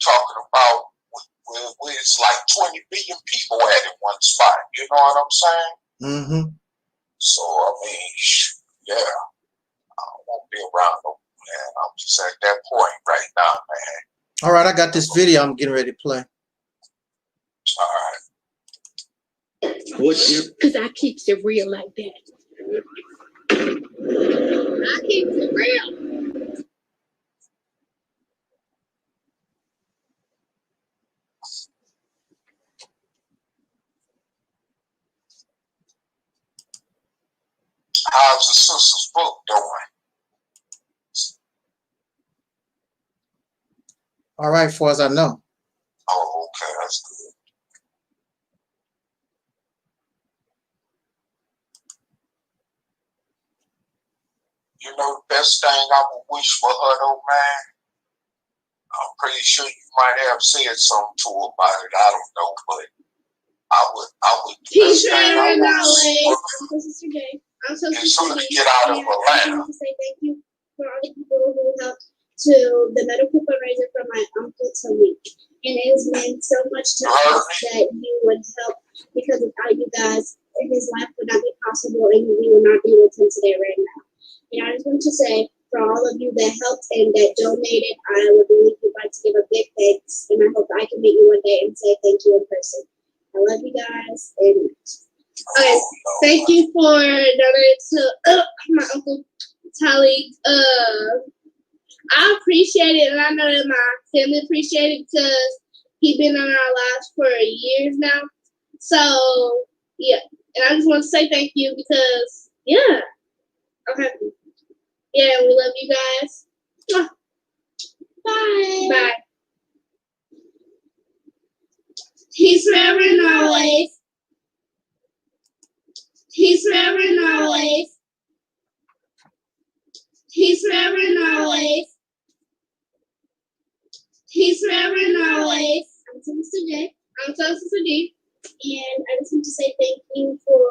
talking about where it's like 20 billion people at in one spot. You know what I'm saying? Mm-hmm. So, I mean, yeah, I won't be around no more, man. I'm just at that point right now, man. All right, I got this video I'm getting ready to play. All right. Because I keep it real like that. I keep it real. How's the sister's book doing? All right, as far as I know. Oh, okay, that's good. You know, the best thing I would wish for her, though, man, I'm pretty sure you might have said something to her about it. I don't know, but I would. Peace, Myron. I'm so Sister J. I'm so Sister to J. get out of I Atlanta. want to say thank you for all the people who helped to the medical fundraiser for my uncle Taalik. And it has meant so much to us that you would help, because without you guys, his life would not be possible and we would not be with him today right now. And I just want to say, for all of you that helped and that donated, I would really like to give a big thanks, and I hope I can meet you one day and say thank you in person. I love you guys, and okay, thank you for donating to my uncle Taalik. I appreciate it, and I know that my family appreciate it because he's been in our lives for years now. So yeah, and I just want to say thank you because yeah, I'm happy. Yeah, we love you guys. Bye. Bye. Peace forever and always. Peace forever and always. Peace forever and always. Peace forever and always. I'm Sister J. I'm Sister D. And I just want to say thank you for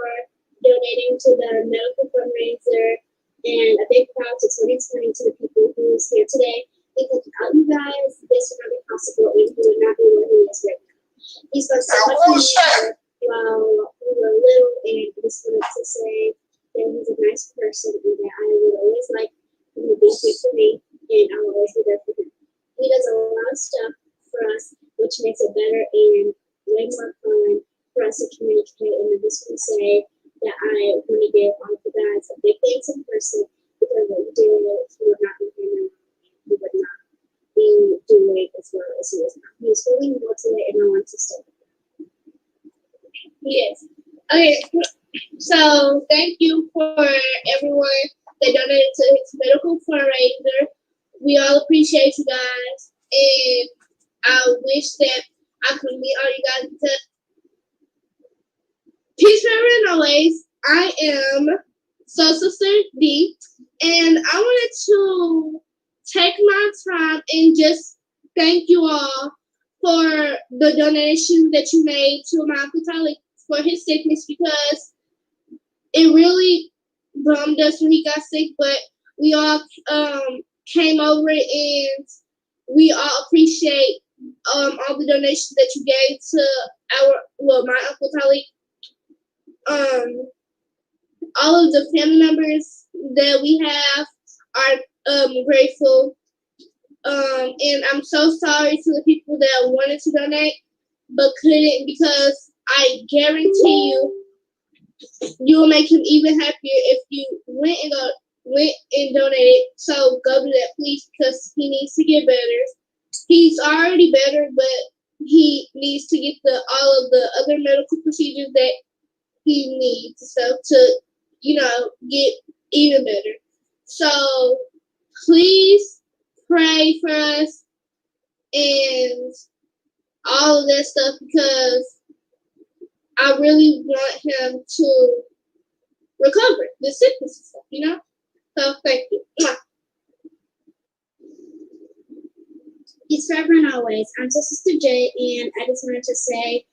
donating to the medical fundraiser. And a big proud to 2020 to the people who's here today. Because without you guys, this would not be possible, and he would not be where he is right now. He spent so much time while we were little, and I just wanted to say that he's a nice person, and that I would always like him to be here for me, and I will always be there for him. He does a lot of stuff for us, which makes it better and way more fun for us to communicate. And I just want to say that I want to give all of you guys a big thanks in person, because what you did, he would not be here now. He would not be doing as well as he is now. He is feeling motivated, and I want to stay with him. He is. Okay, so thank you for everyone that donated to his medical fundraiser. We all appreciate you guys, and I wish that I could meet all you guys. Peace forever and always. I am Soul Sister D, and I wanted to take my time and just thank you all for the donation that you made to my uncle Taalik for his sickness, because it really bummed us when he got sick, but we all came over and we all appreciate all the donations that you gave to my uncle Taalik. All of the family members that we have are grateful. And I'm so sorry to the people that wanted to donate but couldn't, because I guarantee you will make him even happier if you went and donated. So go do that, please, because he needs to get better. He's already better, but he needs to get all of the other medical procedures that he needs stuff to, get even better. So please pray for us and all of that stuff, because I really want him to recover the sickness and stuff, So thank you. Peace forever and always. I'm Sister J, and I just wanted to say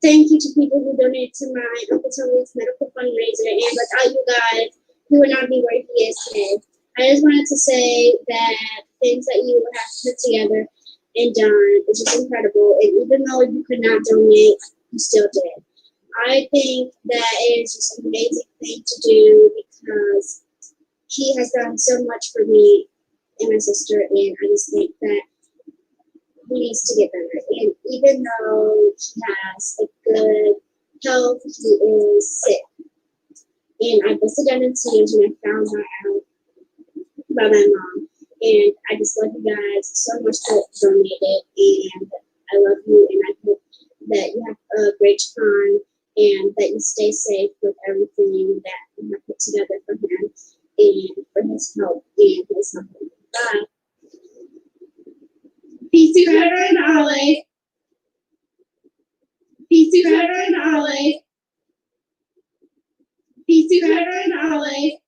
thank you to people who donated to my Uncle Talik's medical fundraiser, and without you guys, he would not be where he is today. I just wanted to say that things that you have put together and done is just incredible. And even though you could not donate, you still did. I think that is just an amazing thing to do because he has done so much for me and my sister, and I just think that he needs to get better. And even though he has a good health, he is sick. And I busted down in tears when I found that out by my mom. And I just love you guys so much for donating, and I love you, and I hope that you have a great time and that you stay safe with everything that we have put together for him and for his help and his help. Bye. Peace to God and Ollie. Peace to God and Ollie. Peace to God and Ollie.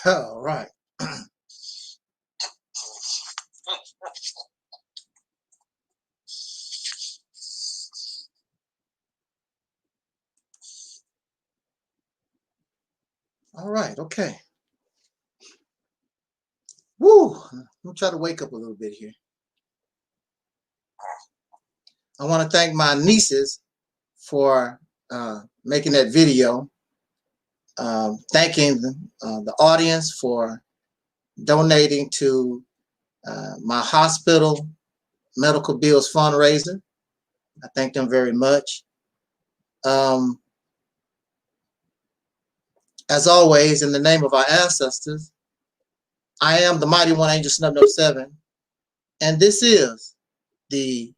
All right. All right. Okay. Woo. I'm gonna try to wake up a little bit here. I want to thank my nieces for making that video. Thanking the audience for donating to my hospital medical bills fundraiser. I thank them very much. As always, in the name of our ancestors, I am the mighty one, Angel Snub 07, and this is the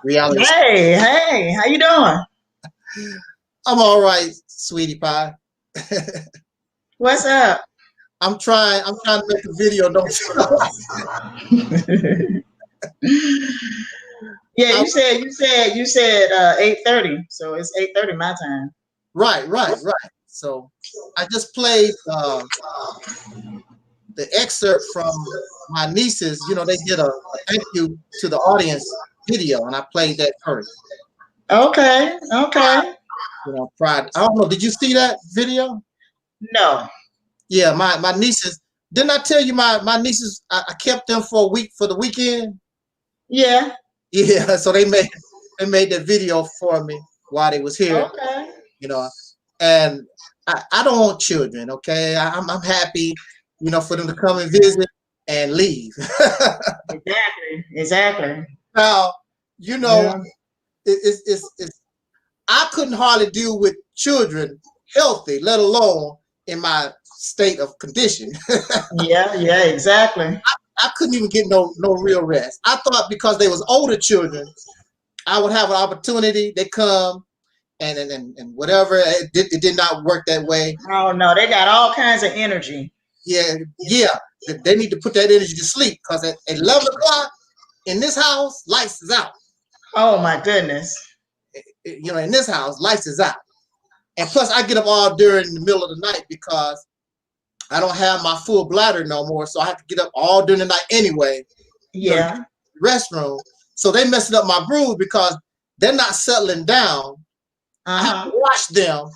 reality. Hey, how you doing? I'm all right, sweetie pie. What's up? I'm trying to make a video. Don't Yeah, you said 8:30, so it's 8:30 my time. Right. So I just played the excerpt from my nieces. You know, they did a thank you to the audience video, and I played that first. Okay. You know, I don't know. Did you see that video? No. Yeah, my nieces. Didn't I tell you my nieces? I kept them for a week for the weekend. Yeah. Yeah. So they made that video for me while they was here. Okay. You know, and I don't want children. Okay, I'm happy. You know, for them to come and visit and leave. Exactly. Now, you know, it's I couldn't hardly deal with children healthy, let alone in my state of condition. Yeah, exactly. I couldn't even get no real rest. I thought because they was older children, I would have an opportunity. They come and whatever. It did not work that way. Oh no, they got all kinds of energy. Yeah. They need to put that energy to sleep because at 11 o'clock in this house, lights is out. Oh my goodness. You know, in this house, lights is out. And plus, I get up all during the middle of the night because I don't have my full bladder no more. So I have to get up all during the night anyway. Yeah. Restroom. So they messing up my groove because they're not settling down. I have to watch them.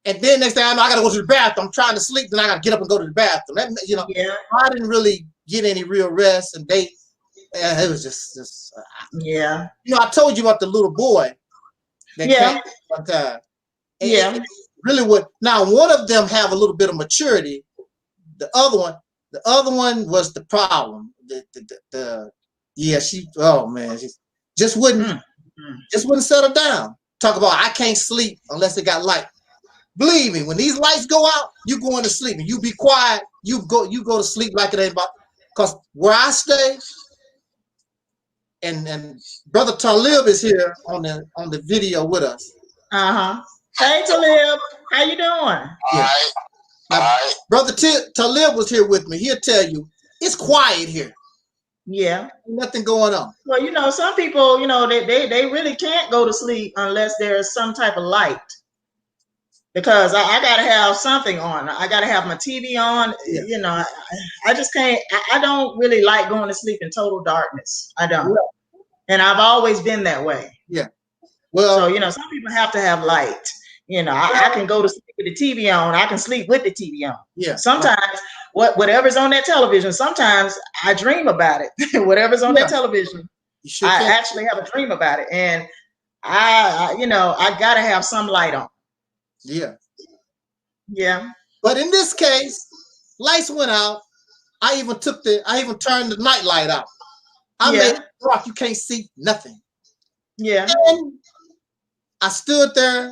And then next thing I know, I got to go to the bathroom. I'm trying to sleep. Then I got to get up and go to the bathroom. That, you know, I didn't really get any real rest. And it was just yeah. You know, I told you about the little boy that came one time. And it really would. Now, one of them have a little bit of maturity. The other one was the problem. She, oh man, she just wouldn't settle down. talk about I can't sleep unless it got light. Believe me, when these lights go out, you go into sleep and you be quiet. You go to sleep like it ain't about. Because where I stay, and Brother Taalik is here on the video with us. Hey Taalik, how you doing? Yeah. All right. Brother Taalik was here with me. He'll tell you it's quiet here. Yeah. Nothing going on. Well, you know, some people, you know, they really can't go to sleep unless there's some type of light. Because I gotta have something on. I gotta have my TV on. Yeah. You know, I just can't. I don't really like going to sleep in total darkness. I don't. Yeah. And I've always been that way. Yeah. Well, so you know, some people have to have light. You know, I can go to sleep with the TV on. I can sleep with the TV on. Yeah. Sometimes whatever's on that television. Sometimes I dream about it. Whatever's on that television, I actually have a dream about it, and I you know, I gotta have some light on. Yeah. Yeah. But in this case, lights went out. I even turned the night light out. I made it dark. You can't see nothing. Yeah. And I stood there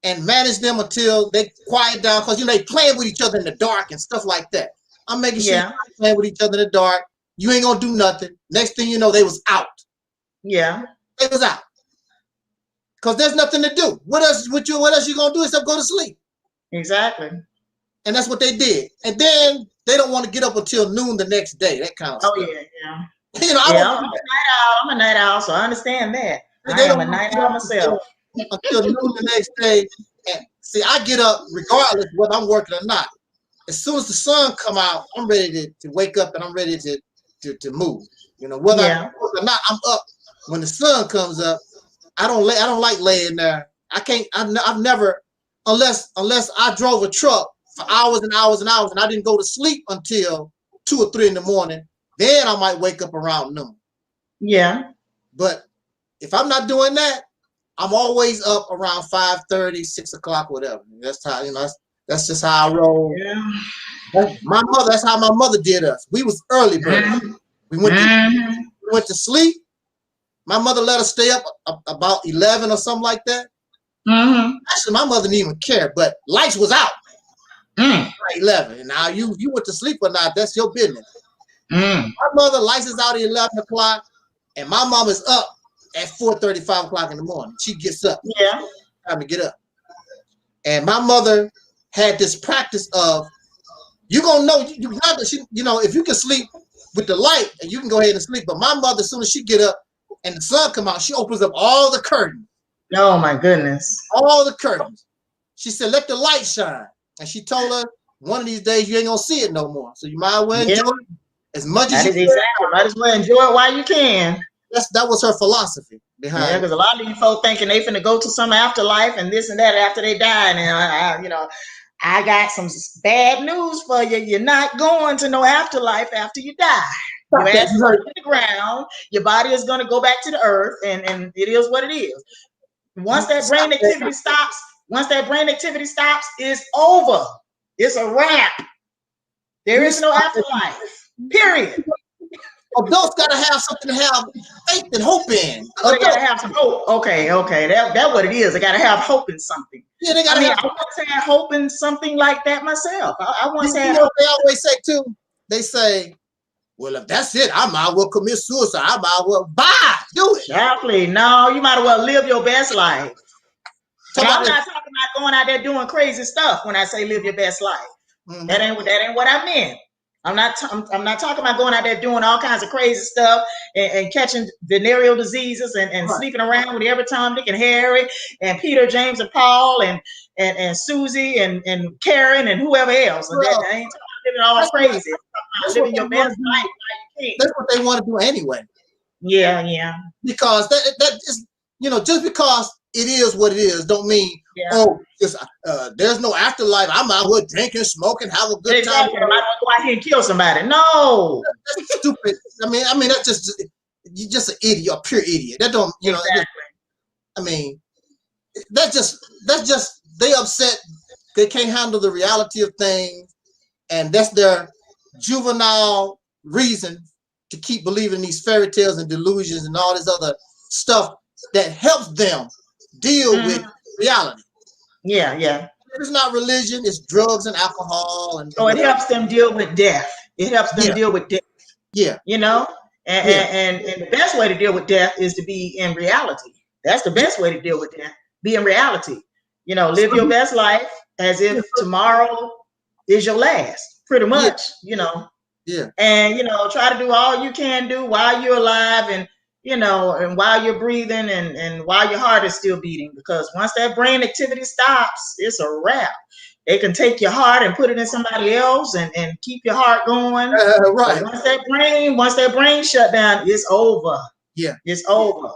and managed them until they quiet down, because you know they playing with each other in the dark and stuff like that. I'm making sure you're playing with each other in the dark. You ain't gonna do nothing. Next thing you know, they was out. Yeah. They was out. Because there's nothing to do. What else you gonna do except go to sleep? Exactly. And that's what they did. And then they don't want to get up until noon the next day. That kind of stuff. Oh yeah. You know, I'm a night owl, so I understand that. I am a night owl myself. Until noon the next day. And see, I get up regardless of whether I'm working or not. As soon as the sun come out, I'm ready to wake up and I'm ready to move. You know, whether I work or not, I'm up. When the sun comes up, I don't like laying there. I can't. I've never, unless I drove a truck for hours and hours and hours, and I didn't go to sleep until 2 or 3 in the morning. Then I might wake up around noon. Yeah. But if I'm not doing that, I'm always up around 5:30, 6 o'clock, whatever. That's how, you know. That's just how I roll. Yeah. That's how my mother did us. We was early birds. We went to sleep. My mother let us stay up about 11 or something like that. Actually, my mother didn't even care, but lights was out. 11. And now you went to sleep or not, that's your business. My mother, lights is out at 11 o'clock, and my mom is up at 4:30, 5 o'clock in the morning. She gets up. Yeah. Time to get up. And my mother had this practice of, you gonna know, you know, if you can sleep with the light, and you can go ahead and sleep. But my mother, as soon as she get up and the sun come out, she opens up all the curtains. Oh my goodness. All the curtains. She said, let the light shine. And she told her, one of these days you ain't gonna see it no more. So you might as well enjoy it as much as you can. Exactly. Might as well enjoy it while you can. That was her philosophy behind it. Because a lot of you folk thinking they finna go to some afterlife and this and that after they die. And you know, I got some bad news for you. You're not going to no afterlife after you die. Your ass is going to the ground. Your body is going to go back to the earth, and it is what it is. Once that brain activity stops, it's over. It's a wrap. There is no afterlife. Period. Adults gotta have something to have faith and hope in. Oh, they gotta have some hope. Okay. That's what it is. They gotta have hope in something. Yeah, they gotta have. I once had hope in something like that myself. I once had. You know what they always say too? They say, "Well, if that's it, I might as well commit suicide. I might as well do it." Exactly. No, you might as well live your best life. I'm not talking about going out there doing crazy stuff when I say live your best life. That ain't what I meant. I'm not talking about going out there doing all kinds of crazy stuff and catching venereal diseases and sleeping around with every Tom, Dick, and Harry and Peter, James, and Paul and Susie and Karen and whoever else. And that I ain't talking about living all crazy. Living your best life like you can. That's what they want to do anyway. Yeah. Because that is, you know, just because it is what it is, don't mean there's no afterlife. I'm out here drinking, smoking, have a good time. I might go out here and kill somebody. No, that's stupid. I mean, that's just you're just an idiot, a pure idiot. That don't, you know. I mean, that's just they upset. They can't handle the reality of things, and that's their juvenile reason to keep believing these fairy tales and delusions and all this other stuff that helps them deal with reality. Yeah, yeah. It's not religion, it's drugs and alcohol. And so it helps them deal with death. It helps them deal with death. Yeah. You know? And the best way to deal with death is to be in reality. That's the best way to deal with death. Be in reality. You know, live your best life as if tomorrow is your last, pretty much, you know. Yeah. And, you know, try to do all you can do while you're alive and, you know, and while you're breathing and while your heart is still beating, because once that brain activity stops, it's a wrap. They can take your heart and put it in somebody else and keep your heart going. Right. But once that brain shut down, it's over. Yeah. It's over.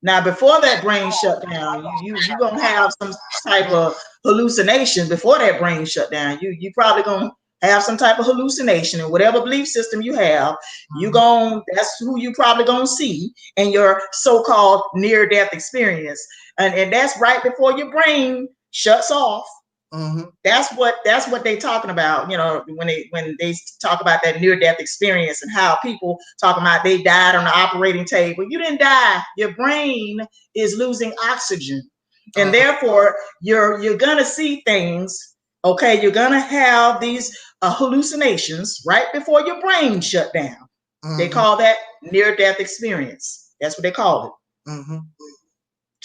Now, before that brain shut down, you're gonna have some type of hallucination before that brain shut down. You probably gonna have some type of hallucination, and whatever belief system you have, that's who you probably gonna see in your so-called near-death experience. And that's right before your brain shuts off. Mm-hmm. That's what they talking about, you know, when they talk about that near-death experience and how people talking about they died on the operating table. You didn't die. Your brain is losing oxygen, and therefore you're gonna see things. Okay, you're gonna have these hallucinations right before your brain shut down. Mm-hmm. They call that near-death experience. That's what they call it. Mm-hmm.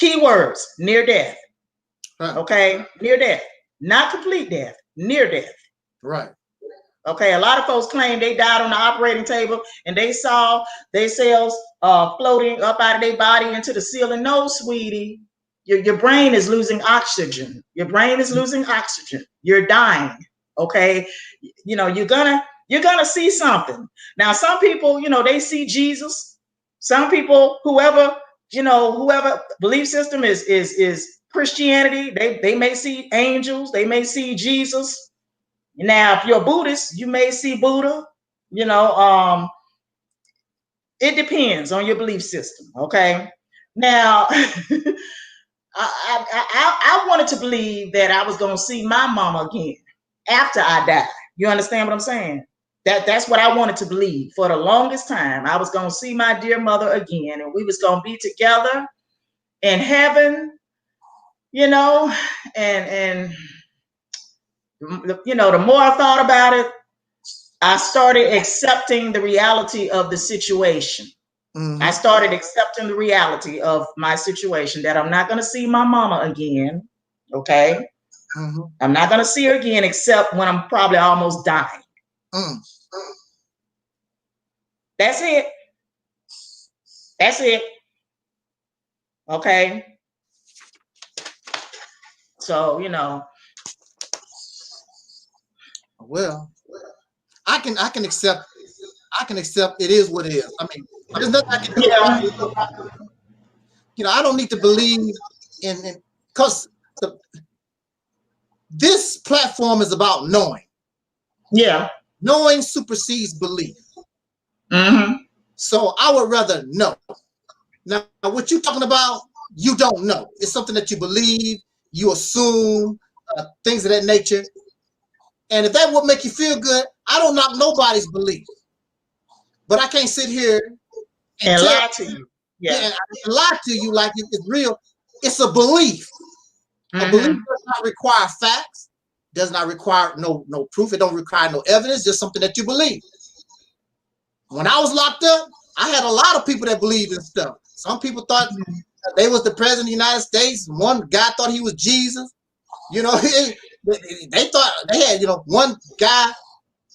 Keywords: near death. Right. Okay, near death. Not complete death, near death. Right. Okay, a lot of folks claim they died on the operating table and they saw their cells floating up out of their body into the ceiling. No, sweetie, your brain is losing oxygen. Your brain is losing oxygen. You're dying. Okay, you know, you're gonna see something. Now, some people, you know, they see Jesus. Some people, whoever belief system is Christianity, they may see angels, they may see Jesus. Now, if you're a Buddhist, you may see Buddha. You know, it depends on your belief system. Okay. Now, I wanted to believe that I was gonna see my mama again after I died. You understand what I'm saying? That's what I wanted to believe for the longest time. I was gonna see my dear mother again, and we was gonna be together in heaven. You know, and you know, the more I thought about it, I started accepting the reality of the situation. Mm-hmm. I started accepting the reality of my situation, that I'm not going to see my mama again. Okay. Mm-hmm. I'm not going to see her again, except when I'm probably almost dying. Mm. That's it. That's it. Okay. So, you know, well, I can accept it is what it is. I mean, there's nothing I can do. Yeah. You know, I don't need to believe in because this platform is about knowing. Yeah. Knowing supersedes belief. Mm-hmm. So I would rather know. Now, what you're talking about, you don't know. It's something that you believe, you assume, things of that nature. And if that would make you feel good, I don't knock nobody's belief. But I can't sit here and lie to you. Yeah, and lie to you like it's real. It's a belief. Mm-hmm. A belief does not require facts, does not require no proof. It don't require no evidence, just something that you believe. When I was locked up, I had a lot of people that believed in stuff. Some people thought they was the president of the United States. One guy thought he was Jesus. You know, they thought they had, you know, one guy,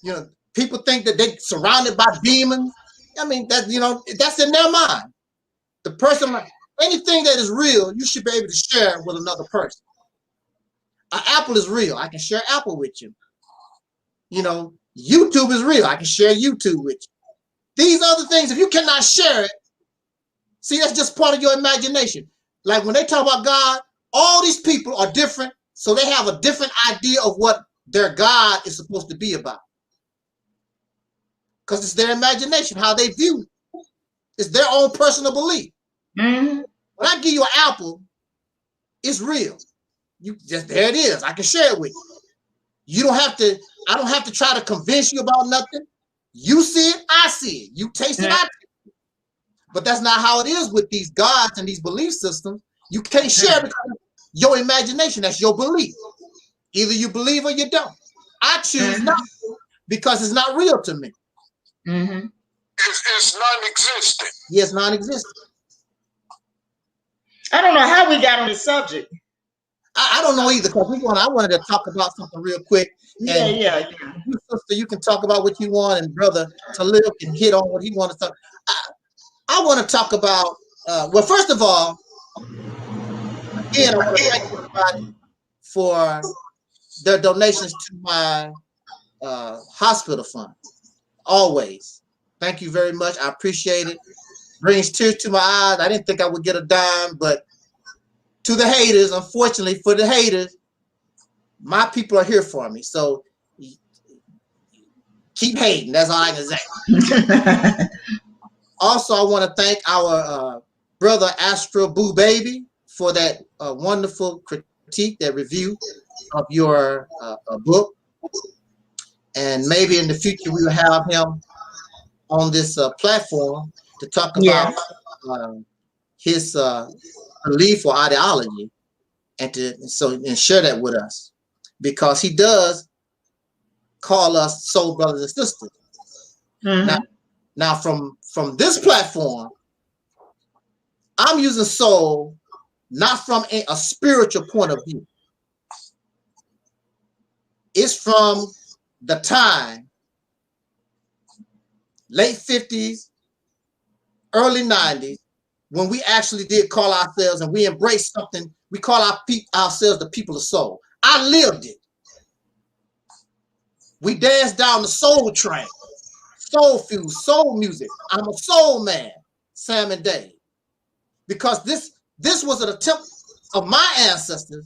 you know, people think that they surrounded by demons. I mean, that, you know, that's in their mind. The person, anything that is real, you should be able to share with another person. An apple is real. I can share apple with you. You know, YouTube is real. I can share YouTube with you. These other things, if you cannot share it, see, that's just part of your imagination. Like when they talk about God, all these people are different, so they have a different idea of what their God is supposed to be about. Because it's their imagination, how they view it. It's their own personal belief. Mm-hmm. When I give you an apple, it's real. You just, there it is. I can share it with you. You don't have to, I don't have to try to convince you about nothing. You see it, I see it. You taste it, I taste it. But that's not how it is with these gods and these belief systems. You can't share because of your imagination. That's your belief. Either you believe or you don't. I choose not to because it's not real to me. It's non-existent. Yes, non-existent. I don't know how we got on this subject. I don't know either, because I wanted to talk about something real quick. And yeah. You, sister, you can talk about what you want, and brother Taalik can hit on what he wants to talk. I want to talk about. Well, first of all, again, I want to thank everybody for their donations to my hospital fund. Always, thank you very much. I appreciate it. Brings tears to my eyes. I didn't think I would get a dime, but to the haters, unfortunately for the haters, my people are here for me. So keep hating. That's all I can say. Also, I want to thank our brother Astro Boo Baby for that wonderful critique, that review of your book. And maybe in the future we will have him on this platform to talk about his belief or ideology, and to share that with us, because he does call us soul brothers and sisters. Now from this platform, I'm using soul not from a spiritual point of view. It's from the time, late 50s, early 90s, when we actually did call ourselves, and we embraced something, we call ourselves the people of soul. I lived it. We danced down the soul train, soul food, soul music. I'm a soul man, Sam and Dave. Because this was an attempt of my ancestors.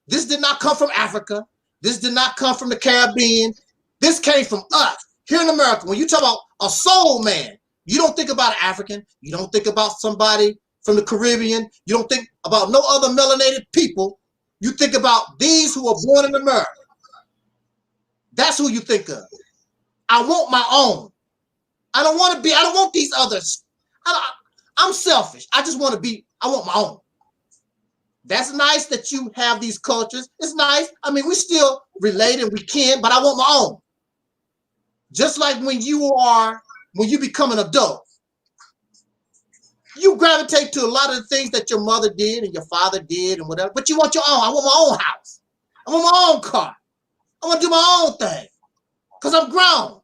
This did not come from Africa. This did not come from the Caribbean. This came from us here in America. When you talk about a soul man, you don't think about an African. You don't think about somebody from the Caribbean. You don't think about no other melanated people. You think about these who were born in America. That's who you think of. I want my own. I don't want these others. I'm selfish. I want my own. That's nice that you have these cultures. It's nice. I mean, we still relate and we can, but I want my own. Just like when you become an adult, you gravitate to a lot of the things that your mother did and your father did and whatever, but you want your own. I want my own house. I want my own car. I want to do my own thing because I'm grown.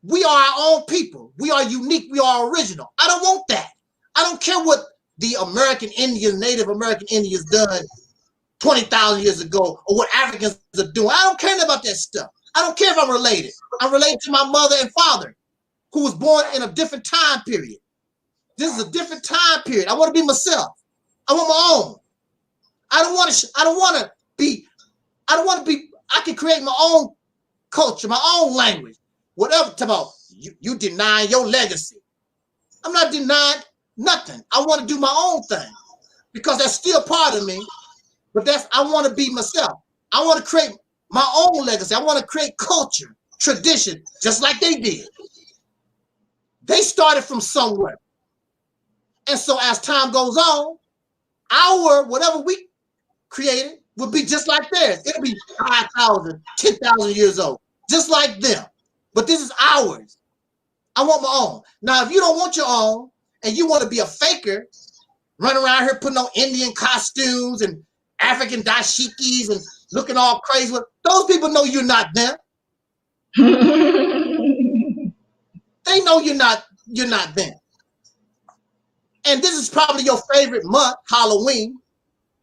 We are our own people. We are unique. We are original. I don't want that. I don't care what the American Indians, Native American Indians done 20,000 years ago, or what Africans are doing. I don't care about that stuff. I don't care if I'm related. I'm related to my mother and father, who was born in a different time period. This is a different time period. I want to be myself. I want my own. I can create my own culture, my own language, whatever. About you denying your legacy. I'm not denying nothing. I want to do my own thing because that's still part of me. But I want to be myself. I want to create my own legacy. I want to create culture, tradition, just like they did. They started from somewhere. And so as time goes on, whatever we created will be just like theirs. It'll be 5,000, 10,000 years old, just like them. But this is ours. I want my own. Now, if you don't want your own and you want to be a faker, run around here putting on Indian costumes and African dashikis and looking all crazy, those people know you're not them. They know you're not them. And this is probably your favorite month, Halloween.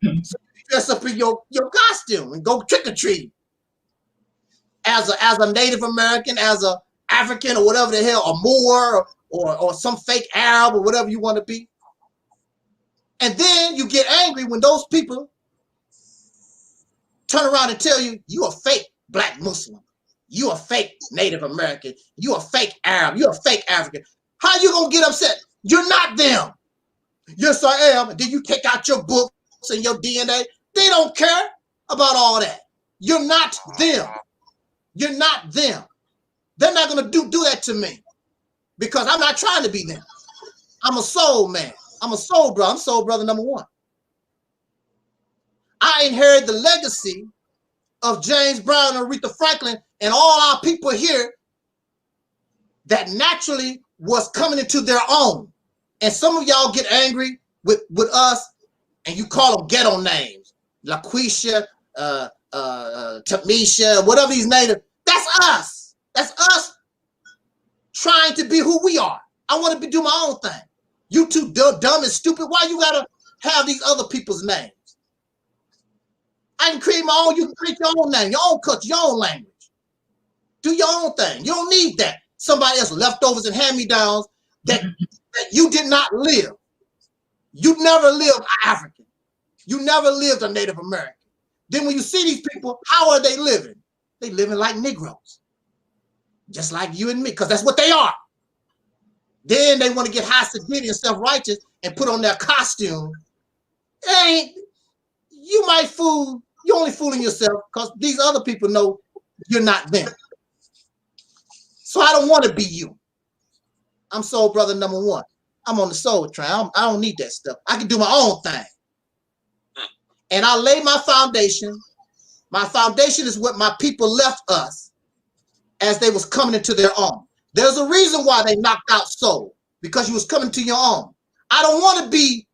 So you dress up in your costume and go trick-or-treat. As a Native American, as a African, or whatever the hell, a Moor or some fake Arab or whatever you want to be. And then you get angry when those people turn around and tell you, you a fake Black Muslim. You a fake Native American. You a fake Arab. You a fake African. How you gonna get upset? You're not them. Yes, I am. And then you take out your books and your DNA. They don't care about all that. You're not them. You're not them. They're not gonna do that to me because I'm not trying to be them. I'm a soul man. I'm a soul brother. I'm soul brother number 1. I inherit the legacy of James Brown and Aretha Franklin and all our people here that naturally was coming into their own. And some of y'all get angry with us and you call them ghetto names. LaQuisha, Tamisha, whatever these names. That's us. That's us trying to be who we are. I want to do my own thing. You too dumb and stupid. Why you gotta have these other people's names? I can create my own. You can create your own name, your own culture, your own language. Do your own thing. You don't need that. Somebody else leftovers and hand-me-downs that you did not live. You never lived African. You never lived a Native American. Then when you see these people, how are they living? They living like Negroes. Just like you and me, because that's what they are. Then they want to get high-sedity and self-righteous and put on their costume. You might fool, you're only fooling yourself because these other people know you're not them. So I don't want to be you. I'm soul brother number 1. I'm on the soul train. I don't need that stuff. I can do my own thing. And I lay my foundation. My foundation is what my people left us as they was coming into their own. There's a reason why they knocked out soul, because you was coming to your own. I don't want to be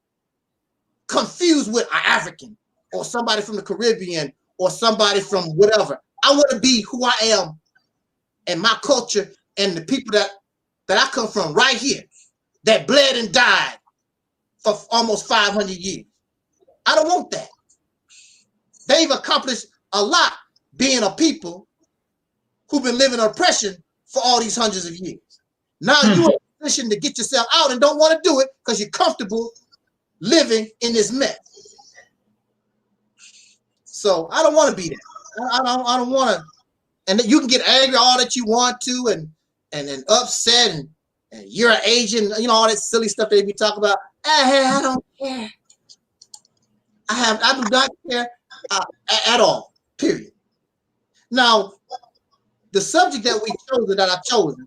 confused with an African or somebody from the Caribbean or somebody from whatever. I want to be who I am and my culture and the people that I come from right here that bled and died for almost 500 years. I don't want that. They've accomplished a lot being a people who've been living in oppression for all these hundreds of years. Now you're in a position to get yourself out and don't want to do it because you're comfortable living in this mess. So I don't want to be that. I don't want to. And you can get angry all that you want to and upset and you're an Asian, you know, all that silly stuff they be talking about. I don't care. I do not care at all, period. Now, the subject that we chose, that I've chosen,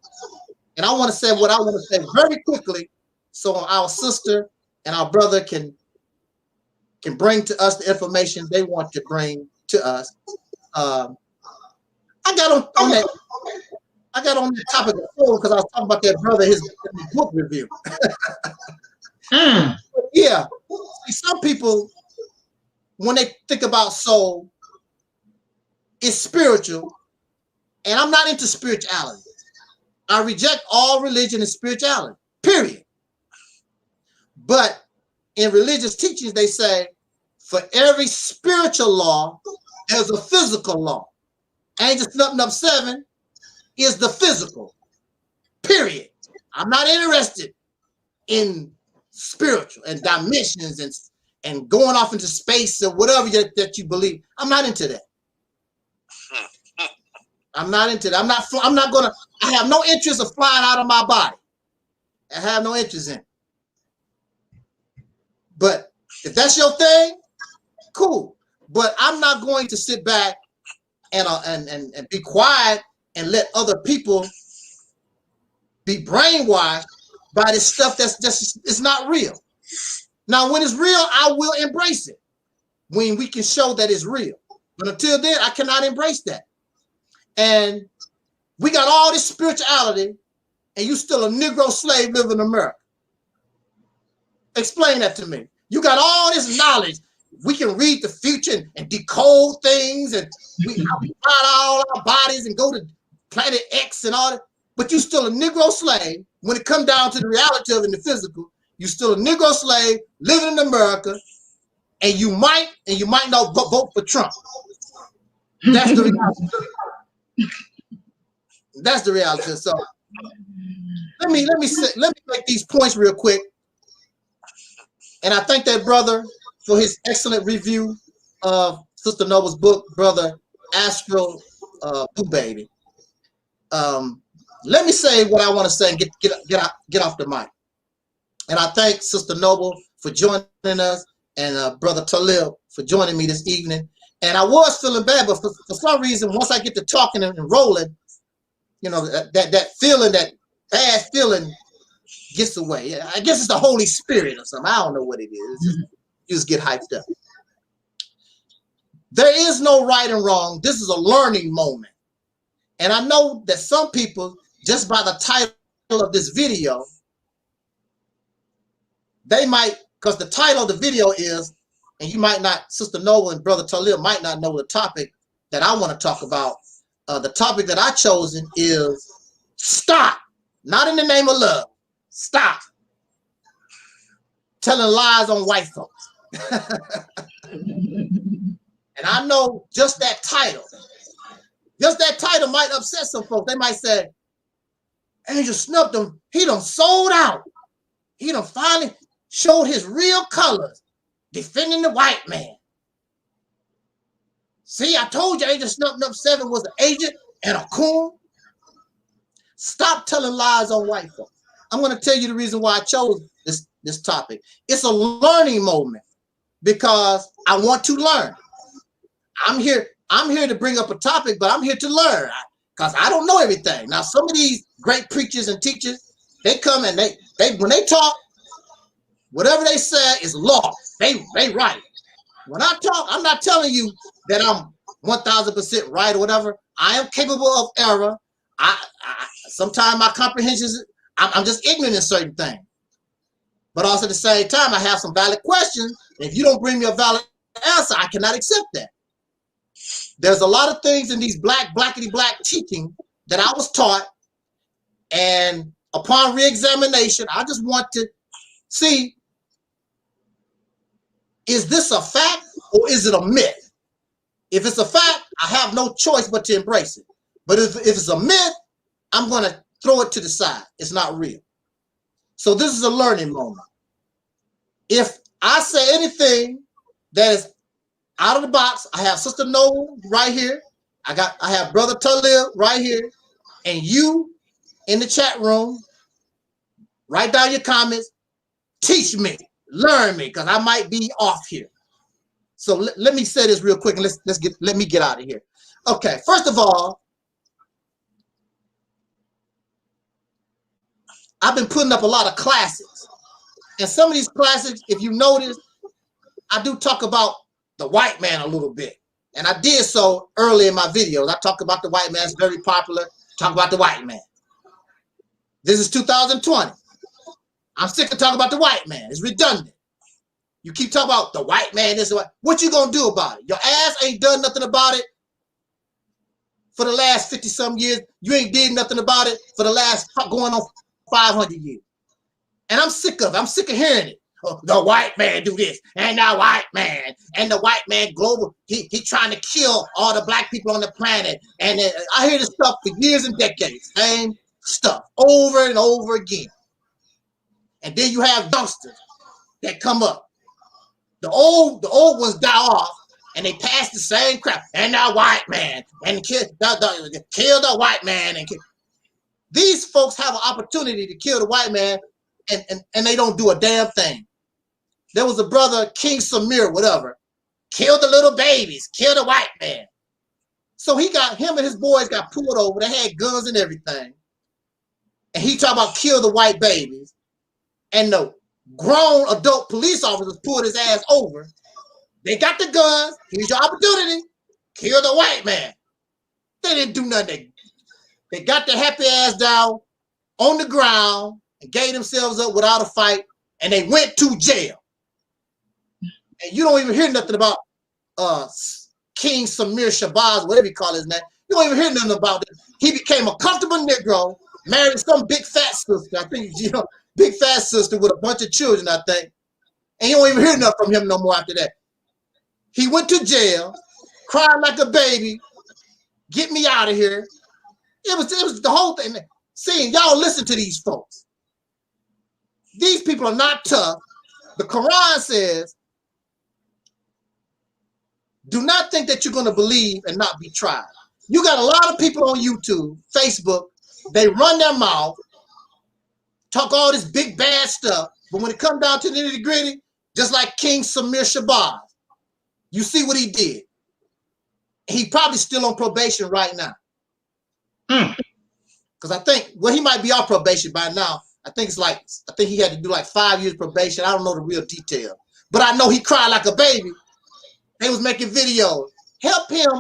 and I want to say what I want to say very quickly so our sister and our brother can bring to us the information they want to bring to us. I got on the topic of soul because I was talking about that brother, his book review. Yeah, see, some people, when they think about soul, it's spiritual, and I'm not into spirituality. I reject all religion and spirituality, period. But in religious teachings, they say, for every spiritual law, there's a physical law. Angels Nothing Up 7 is the physical, period. I'm not interested in spiritual and dimensions and going off into space or whatever that you believe. I'm not into that. I'm not into that. I have no interest of flying out of my body. I have no interest in it. But if that's your thing, cool. But I'm not going to sit back and be quiet and let other people be brainwashed by this stuff that's just, it's not real. Now, when it's real, I will embrace it when we can show that it's real. But until then, I cannot embrace that. And we got all this spirituality and you still a Negro slave living in America. Explain that to me. You got all this knowledge. We can read the future and decode things and we find all our bodies and go to planet X and all that. But you still a Negro slave. When it comes down to the reality of it in the physical, you still a Negro slave living in America, and you might not vote for Trump. That's the reality. That's the reality. So let me make these points real quick. And I thank that brother for his excellent review of Sister Noble's book, Brother Astro Boo Baby. Let me say what I want to say and get off the mic. And I thank Sister Noble for joining us and Brother Taalik for joining me this evening. And I was feeling bad, but for some reason, once I get to talking and rolling, you know, that feeling, that bad feeling gets away. I guess it's the Holy Spirit or something. I don't know what it is. You just get hyped up. There is no right and wrong. This is a learning moment. And I know that some people, just by the title of this video, they might, because the title of the video is, and you might not, Sister Noah and Brother Taalik might not know the topic that I want to talk about. The topic that I chosen is stop, not in the name of love, stop telling lies on white folks. And I know just that title might upset some folks. They might say, Angel snubbed him. He done sold out. He done finally showed his real colors, defending the white man. See, I told you Angel Snubbed 7 was an agent and a coon. Stop telling lies on white folks. I'm going to tell you the reason why I chose this topic. It's a learning moment because I want to learn. I'm here to bring up a topic, but I'm here to learn because I don't know everything. Now, some of these great preachers and teachers, they come and they when they talk, whatever they say is law. They right. When I talk, I'm not telling you that I'm 1000% right or whatever. I am capable of error. Sometimes my comprehensions, I'm just ignorant in certain things. But also at the same time, I have some valid questions. If you don't bring me a valid answer, I cannot accept that. There's a lot of things in these blackity black teaching that I was taught, and upon re-examination, I just want to see, is this a fact or is it a myth? If it's a fact, I have no choice but to embrace it. But if it's a myth, I'm going to throw it to the side. It's not real. So this is a learning moment. If I say anything that is out of the box, I have Sister Noah right here. I have Brother Taalik right here. And you in the chat room, write down your comments. Teach me, learn me, because I might be off here. So let me say this real quick and let me get out of here. Okay, first of all, I've been putting up a lot of classics. And some of these classics, if you notice, I do talk about the white man a little bit. And I did so early in my videos. I talk about the white man. It's very popular. Talk about the white man. This is 2020. I'm sick of talking about the white man. It's redundant. You keep talking about the white man. This, what you gonna do about it? Your ass ain't done nothing about it for the last 50-some years. You ain't did nothing about it for the last going on 500 years. And I'm sick of it. I'm sick of hearing it. Oh, the white man do this, and the white man global. He trying to kill all the black people on the planet. And I hear this stuff for years and decades. Same stuff over and over again. And then you have youngsters that come up. The old ones die off, and they pass the same crap. And the white man, and kill the white man, and kill. These folks have an opportunity to kill the white man, and they don't do a damn thing. There was a brother, King Samir, whatever, killed the little babies, killed the white man. So him and his boys got pulled over. They had guns and everything. And he talked about kill the white babies. And the grown adult police officers pulled his ass over. They got the guns. Here's your opportunity. Kill the white man. They didn't do nothing. They got their happy ass down on the ground and gave themselves up without a fight. And they went to jail. And you don't even hear nothing about King Samir Shabazz, whatever you call his name. You don't even hear nothing about it. He became a comfortable Negro, married some big fat sister. I think, big fat sister with a bunch of children, I think. And you don't even hear nothing from him no more after that. He went to jail, cried like a baby. Get me out of here. It was the whole thing. Seeing y'all listen to these folks. These people are not tough. The Quran says, do not think that you're going to believe and not be tried. You got a lot of people on YouTube, Facebook, they run their mouth, talk all this big bad stuff, but when it comes down to the nitty gritty, just like King Samir Shabazz, you see what he did. He probably still on probation right now. Because I think, well, he might be off probation by now. I think he had to do like 5 years probation. I don't know the real detail, but I know he cried like a baby. They was making videos, help him,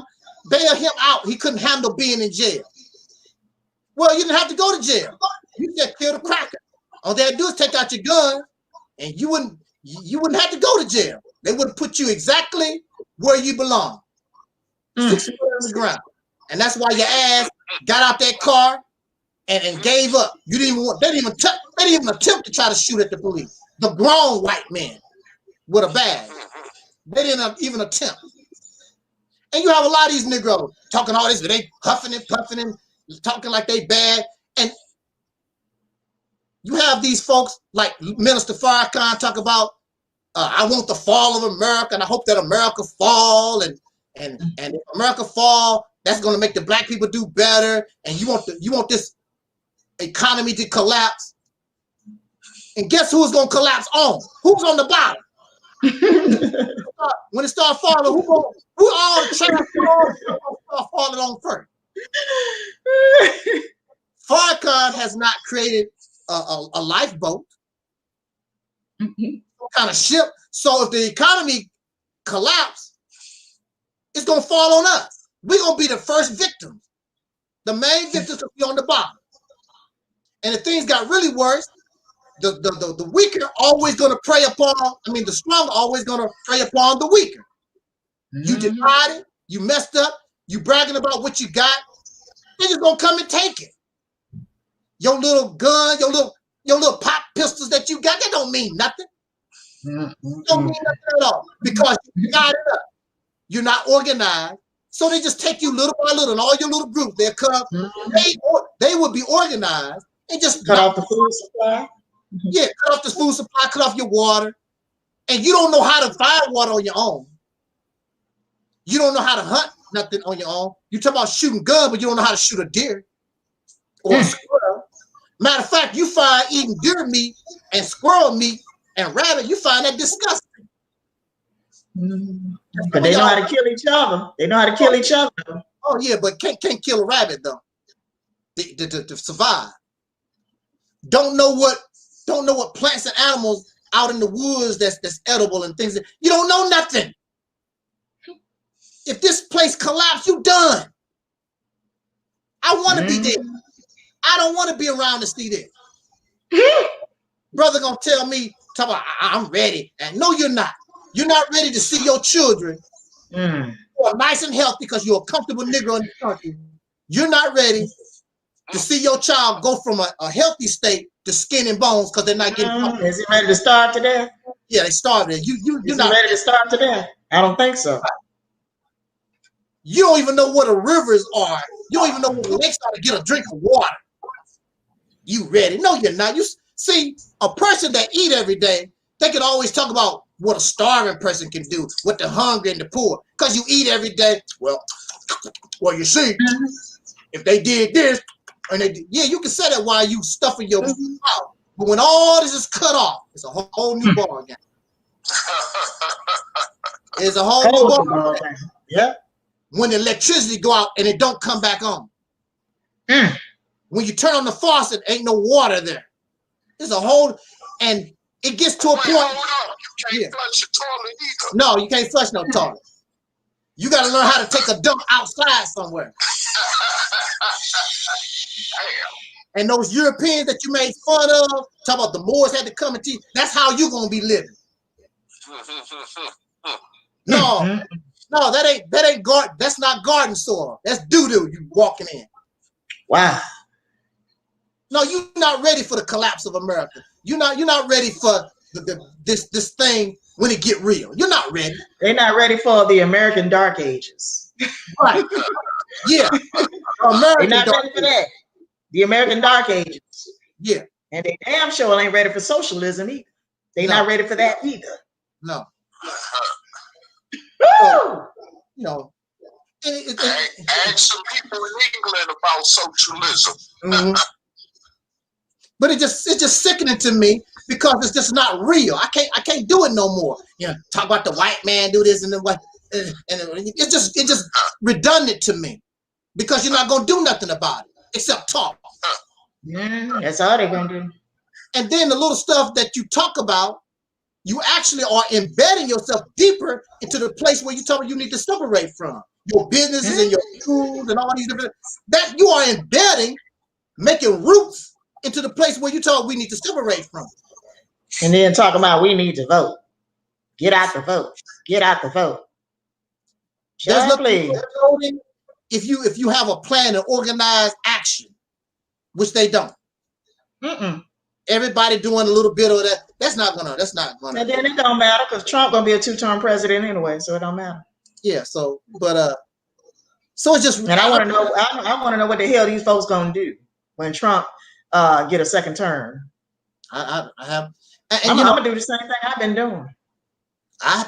bail him out. He couldn't handle being in jail. Well, you didn't have to go to jail. You just killed a cracker. All they had to do is take out your gun, and you wouldn't have to go to jail. They would put you exactly where you belong. 6 foot on the ground. And that's why your ass got out that car and gave up. You didn't even want, they didn't even attempt to try to shoot at the police. The grown white men with a bag. They didn't even attempt. And you have a lot of these Negroes talking all this, but they huffing and puffing and talking like they bad. And you have these folks like Minister Farrakhan talk about, I want the fall of America, and I hope that America fall, and if America fall, that's going to make the black people do better. And you want this economy to collapse. And guess who's going to collapse on? Who's on the bottom? When it starts falling, who all the trash start falling on first? Farrakhan has not created a lifeboat, kind of ship. So if the economy collapse, it's gonna fall on us. We're gonna be the first victims. The main victims will be on the bottom. And if things got really worse, the weaker always gonna prey upon. The strong always gonna prey upon the weaker. You divided, you messed up, you bragging about what you got, they're just gonna come and take it. Your little gun, your little pop pistols that you got, that don't mean nothing. Don't mean nothing at all, because you got it up. You're not organized, so they just take you little by little, and all your little groups, they're cut up. They would be organized and just cut off the food supply. Yeah, cut off the food supply, cut off your water, and you don't know how to find water on your own. You don't know how to hunt nothing on your own. You talk about shooting guns, but you don't know how to shoot a deer or a squirrel. Matter of fact, you find eating deer meat and squirrel meat and rabbit, you find that disgusting. But they know how to kill each other. They know how to kill each other. Oh yeah, but can't kill a rabbit though. To survive. Don't know what plants and animals out in the woods that's edible and things. You don't know nothing. If this place collapsed, you done. I want to be there. I don't want to be around to see this. Brother gonna tell me, talk about, I'm ready. And no, you're not. You're not ready to see your children who are nice and healthy because you're a comfortable Negro in the country. You're not ready to see your child go from a healthy state to skin and bones because they're not getting Is he ready to starve to death? Yeah, they starved. You're not ready to starve to death. I don't think so. You don't even know what the rivers are. You don't even know what the lakes are to get a drink of water. You ready? No, you're not. You see, a person that eat every day, they can always talk about what a starving person can do, what the hungry and the poor. Because you eat every day. Well, you see, if they did this, and they did, yeah, you can say that while you stuffing your mouth. But when all this is cut off, it's a whole new ball game. It's a whole new ball game. Yeah. When the electricity go out and it don't come back on. When you turn on the faucet, ain't no water there. There's a whole, and it gets to a point. You can't flush your toilet either. No, you can't flush no toilet. You got to learn how to take a dump outside somewhere. And those Europeans that you made fun of, talk about the Moors had to come and teach. That's how you gonna be living. No, that ain't garden. That's not garden soil. That's doo-doo you walking in. Wow. No, you're not ready for the collapse of America. You're not ready for this thing when it get real. You're not ready. They're not ready for the American Dark Ages. Right. Yeah. They're not ready for that. The American Dark Ages. Yeah. And they damn sure ain't ready for socialism either. They're not ready for that either. No. You know. Ask some people in England about socialism. But it's just sickening to me because it's just not real. I can't do it no more. You know, talk about the white man do this and then what, and it's just redundant to me because you're not gonna do nothing about it except talk. That's all they're gonna do. And then the little stuff that you talk about, you actually are embedding yourself deeper into the place where you tell me you need to separate from. Your businesses and your schools and all these different, that you are embedding, making roots into the place where you told we need to separate from. And then talking about we need to vote. Get out the vote. Get out the vote. There's nothing voting if you have a plan and organized action, which they don't. Everybody doing a little bit of that. That's not gonna. And then it don't matter because Trump gonna be a 2-term president anyway, so it don't matter. Yeah. So, but so it's just. And I want to know. I want to know what the hell these folks gonna do when Trump get a second term. I have. I'm gonna do the same thing I've been doing. I'm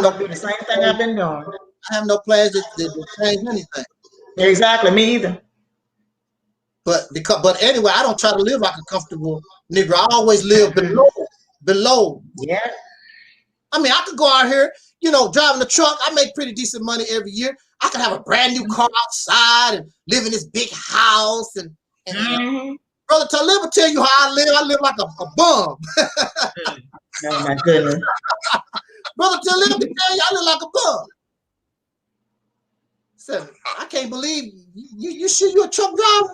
gonna do the same thing I've been doing. I have no plans to change anything. Exactly, me either. But anyway, I don't try to live like a comfortable nigga. I always live below. Yeah. I mean, I could go out here, driving a truck. I make pretty decent money every year. I could have a brand new car outside and live in this big house. And Brother Taalik will tell you how I live. I live like a bum. Oh my goodness. Brother Taalik will tell you I live like a bum. So I can't believe you sure you're a truck driver?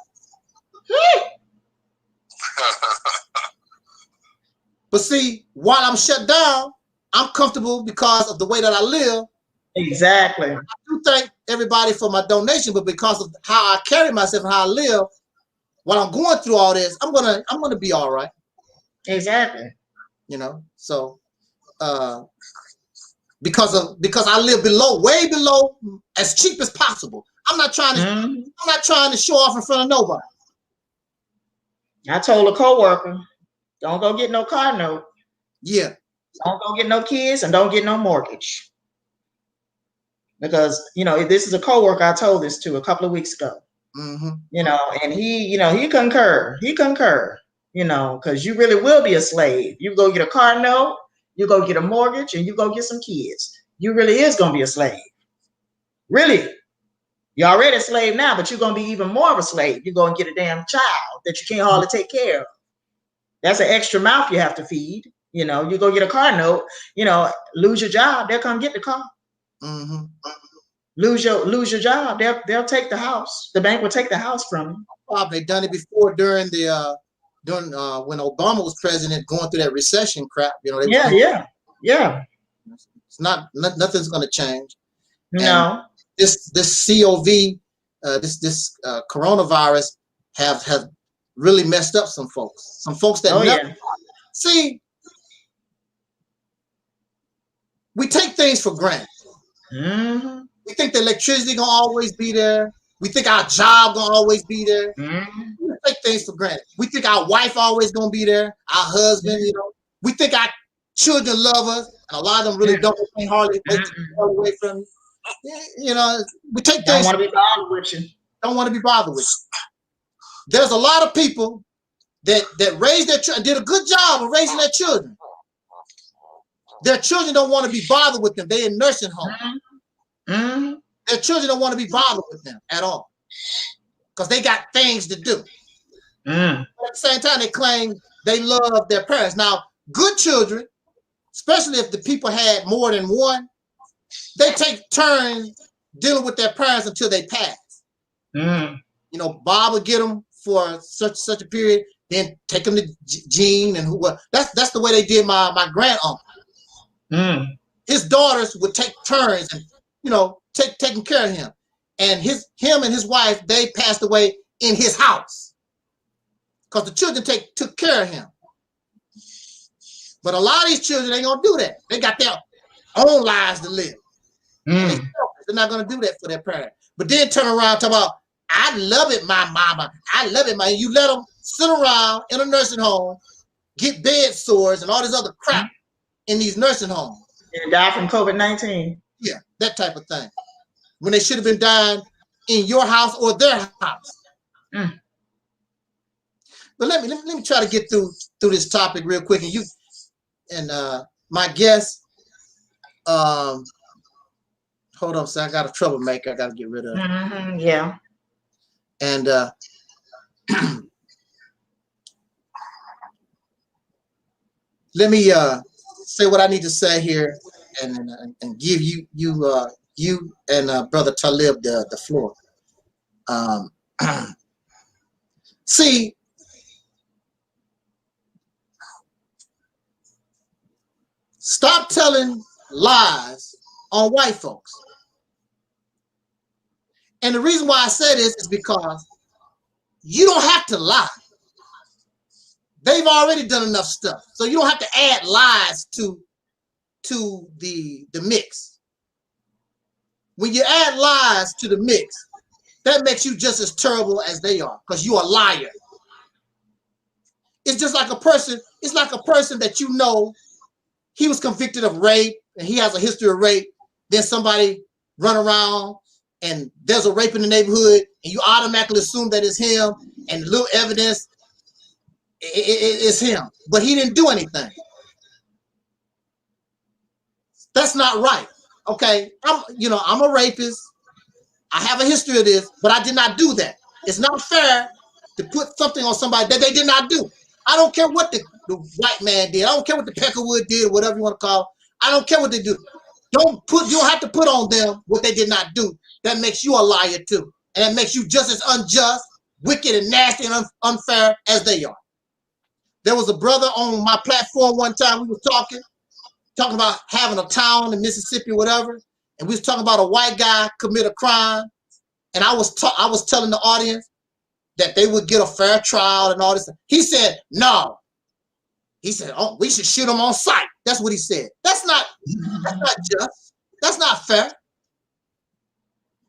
But see, while I'm shut down, I'm comfortable because of the way that I live. Exactly. I do thank everybody for my donation, but because of how I carry myself and how I live, while I'm going through all this, I'm gonna be all right. Exactly. So because I live way below, as cheap as possible. I'm not trying to show off in front of nobody. I told a coworker, don't go get no car note. Yeah. Don't go get no kids and don't get no mortgage. Because, this is a coworker I told this to a couple of weeks ago. And he concur. He concur, because you really will be a slave. You go get a car note, you go get a mortgage, and you go get some kids. You really is going to be a slave. Really. You're already a slave now, but you're going to be even more of a slave. You're going to get a damn child that you can't hardly take care of. That's an extra mouth you have to feed. You go get a car note, lose your job, they'll come get the car. Lose your job, they'll take the house. The bank will take the house from you. They've done it before during when Obama was president, going through that recession crap. Yeah. It's nothing's going to change. No. And this COVID, this coronavirus have really messed up some folks. Some folks that see. We take things for granted. We think the electricity gonna always be there. We think our job gonna always be there. We take things for granted. We think our wife always gonna be there. Our husband, We think our children love us, and a lot of them really don't. They can't hardly wait to get away from you. We take things. Don't want to be bothered with you. Don't want to be bothered with you. There's a lot of people that raised their children, did a good job of raising their children. Their children don't want to be bothered with them. They're in nursing homes. Their children don't want to be bothered with them at all because they got things to do. But at the same time, they claim they love their parents. Now, good children, especially if the people had more than one, they take turns dealing with their parents until they pass. Bob would get them for such a period, then take them to Gene and who. That's the way they did my grand uncle. His daughters would take turns and taking care of him, and him and his wife, they passed away in his house because the children took care of him. But a lot of these children ain't gonna do that. They got their own lives to live. They're not gonna do that for their parents. But then turn around and talk about, I love it, my mama. I love it, man. You let them sit around in a nursing home, get bed sores and all this other crap in these nursing homes. And die from COVID-19. Yeah, that type of thing. When they should have been dying in your house or their house. But let me try to get through this topic real quick. And my guest, hold on, so I got a troublemaker I got to get rid of. Yeah. And let me say what I need to say here, and give you and Brother Talib the floor. See, stop telling lies on white folks. And the reason why I say this is because you don't have to lie. They've already done enough stuff. So you don't have to add lies to the mix. When you add lies to the mix, that makes you just as terrible as they are, because you're a liar. It's just like a person, it's like a person that you know he was convicted of rape and he has a history of rape. Then somebody run around and there's a rape in the neighborhood and you automatically assume that it's him, and little evidence it's him, but he didn't do anything. That's not right. Okay, I'm a rapist. I have a history of this, but I did not do that. It's not fair to put something on somebody that they did not do. I don't care what the white man did. I don't care what the Peckerwood did, whatever you want to call it. I don't care what they do. You don't have to put on them what they did not do. That makes you a liar too. And that makes you just as unjust, wicked, and nasty and unfair as they are. There was a brother on my platform one time, we were talking about having a town in Mississippi or whatever, and we was talking about a white guy commit a crime, and I was telling the audience that they would get a fair trial and all this. He said, no. He said, oh, we should shoot him on sight. That's what he said. That's not just. That's not fair.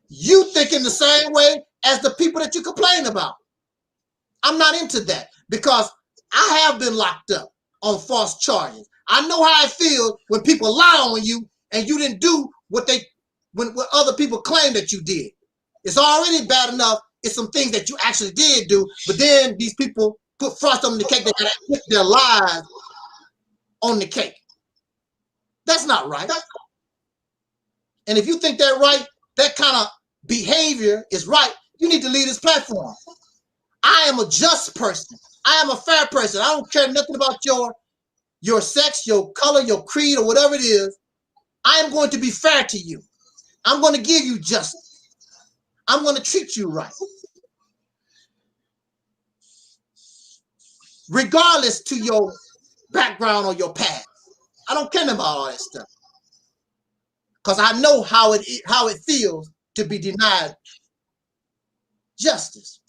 You thinking the same way as the people that you complain about. I'm not into that, because I have been locked up on false charges. I know how it feels when people lie on you and you didn't do what other people claim that you did. It's already bad enough. It's some things that you actually did do, but then these people put frost on the cake. They gotta put their lies on the cake. That's not right. And if you think that right, that kind of behavior is right, you need to leave this platform. I am a just person. I am a fair person. I don't care nothing about your sex, your color, your creed, or whatever it is. I am going to be fair to you. I'm going to give you justice. I'm going to treat you right. Regardless to your background or your past. I don't care about all that stuff. Because I know how it feels to be denied justice.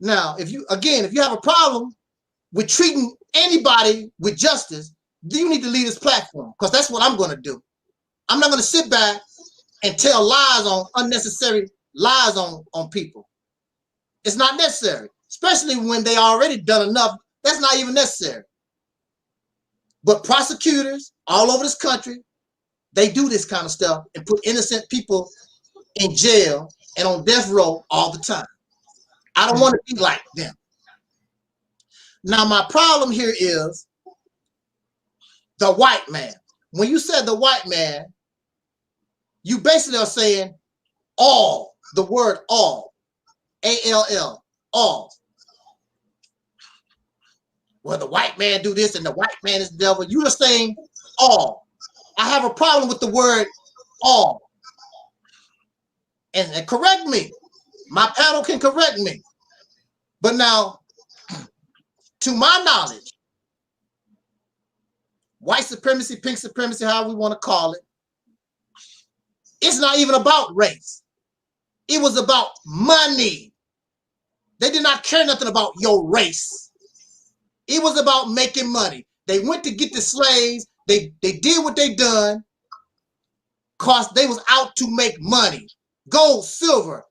Now, if you have a problem with treating anybody with justice, you need to leave this platform, because that's what I'm going to do. I'm not going to sit back and tell unnecessary lies on people. It's not necessary, especially when they already done enough. That's not even necessary. But prosecutors all over this country, they do this kind of stuff and put innocent people in jail and on death row all the time. I don't want to be like them. Now, my problem here is the white man. When you said the white man, you basically are saying all, the word all, A-L-L, all. Well, the white man do this and the white man is the devil. You are saying all. I have a problem with the word all. And correct me. My panel can correct me. But now, to my knowledge, white supremacy, pink supremacy, however we want to call it, it's not even about race. It was about money. They did not care nothing about your race. It was about making money. They went to get the slaves. They did what they done because they was out to make money. Gold, silver,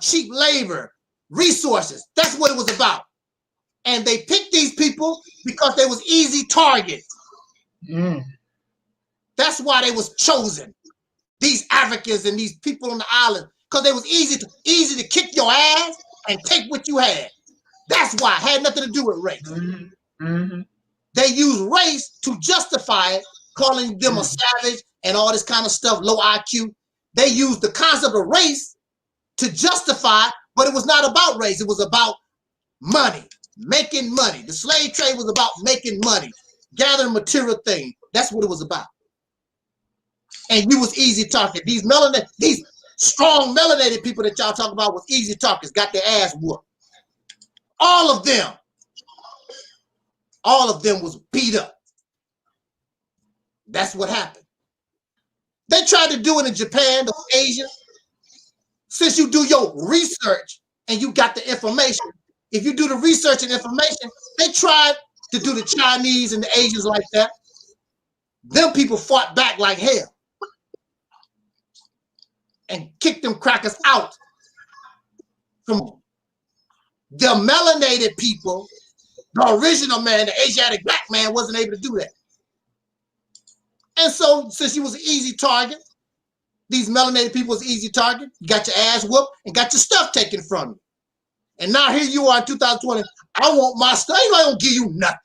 cheap labor, resources. That's what it was about. And they picked these people because they was easy targets. That's why they was chosen. These Africans and these people on the island, because they was easy to kick your ass and take what you had. That's why. It had nothing to do with race. They use race to justify it, calling them a savage and all this kind of stuff, low IQ. They used the concept of race to justify, but it was not about race. It was about money. Making money. The slave trade was about making money, gathering material things. That's what it was about. And you was easy target. These strong melanated people that y'all talk about was easy targets, got their ass whooped. All of them was beat up. That's what happened. They tried to do it in Japan, the Asia. Since you do your research and you got the information, if you do the research and information, they tried to do the Chinese and the Asians like that. Them people fought back like hell and kicked them crackers out. Come on. The melanated people, the original man, the Asiatic black man, wasn't able to do that. And so, since you was an easy target, these melanated people was an easy target, you got your ass whooped and got your stuff taken from you. And now here you are in 2020, I want my stuff. Ain't nobody gonna give you nothing.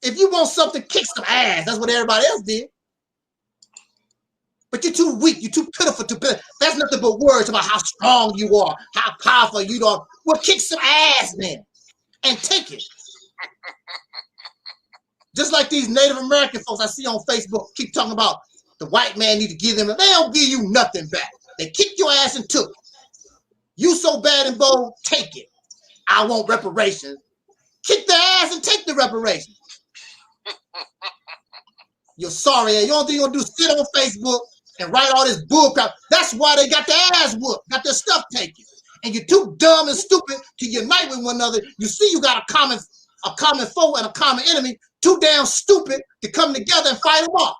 If you want something, kick some ass. That's what everybody else did. But you're too weak, you're too pitiful, That's nothing but words about how strong you are, how powerful you are. Well, kick some ass then and take it. Just like these Native American folks I see on Facebook keep talking about the white man need to give them, they don't give you nothing back. They kicked your ass and took it. You so bad and bold, take it. I want reparations. Kick the ass and take the reparations. You're sorry. You don't think you're gonna do sit on Facebook and write all this bullcrap. That's why they got their ass whooped, got their stuff taken. And you're too dumb and stupid to unite with one another. You see you got a common foe and a common enemy, too damn stupid to come together and fight them off.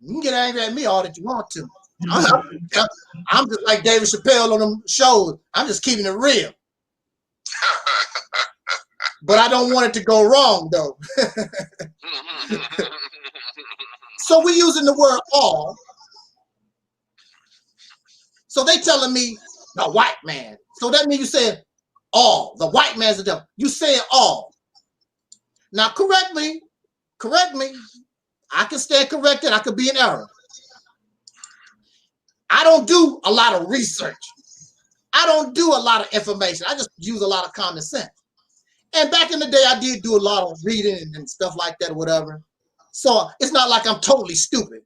You can get angry at me all that you want to. I'm just like David Chappelle on them shows. I'm just keeping it real. But I don't want it to go wrong, though. So we're using the word all. So they telling me the white man. So that means you saying all. The white man's the devil. You saying all. Now correct me. I can stand corrected. I could be in error. I don't do a lot of research. I don't do a lot of information. I just use a lot of common sense. And back in the day, I did do a lot of reading and stuff like that or whatever. So it's not like I'm totally stupid.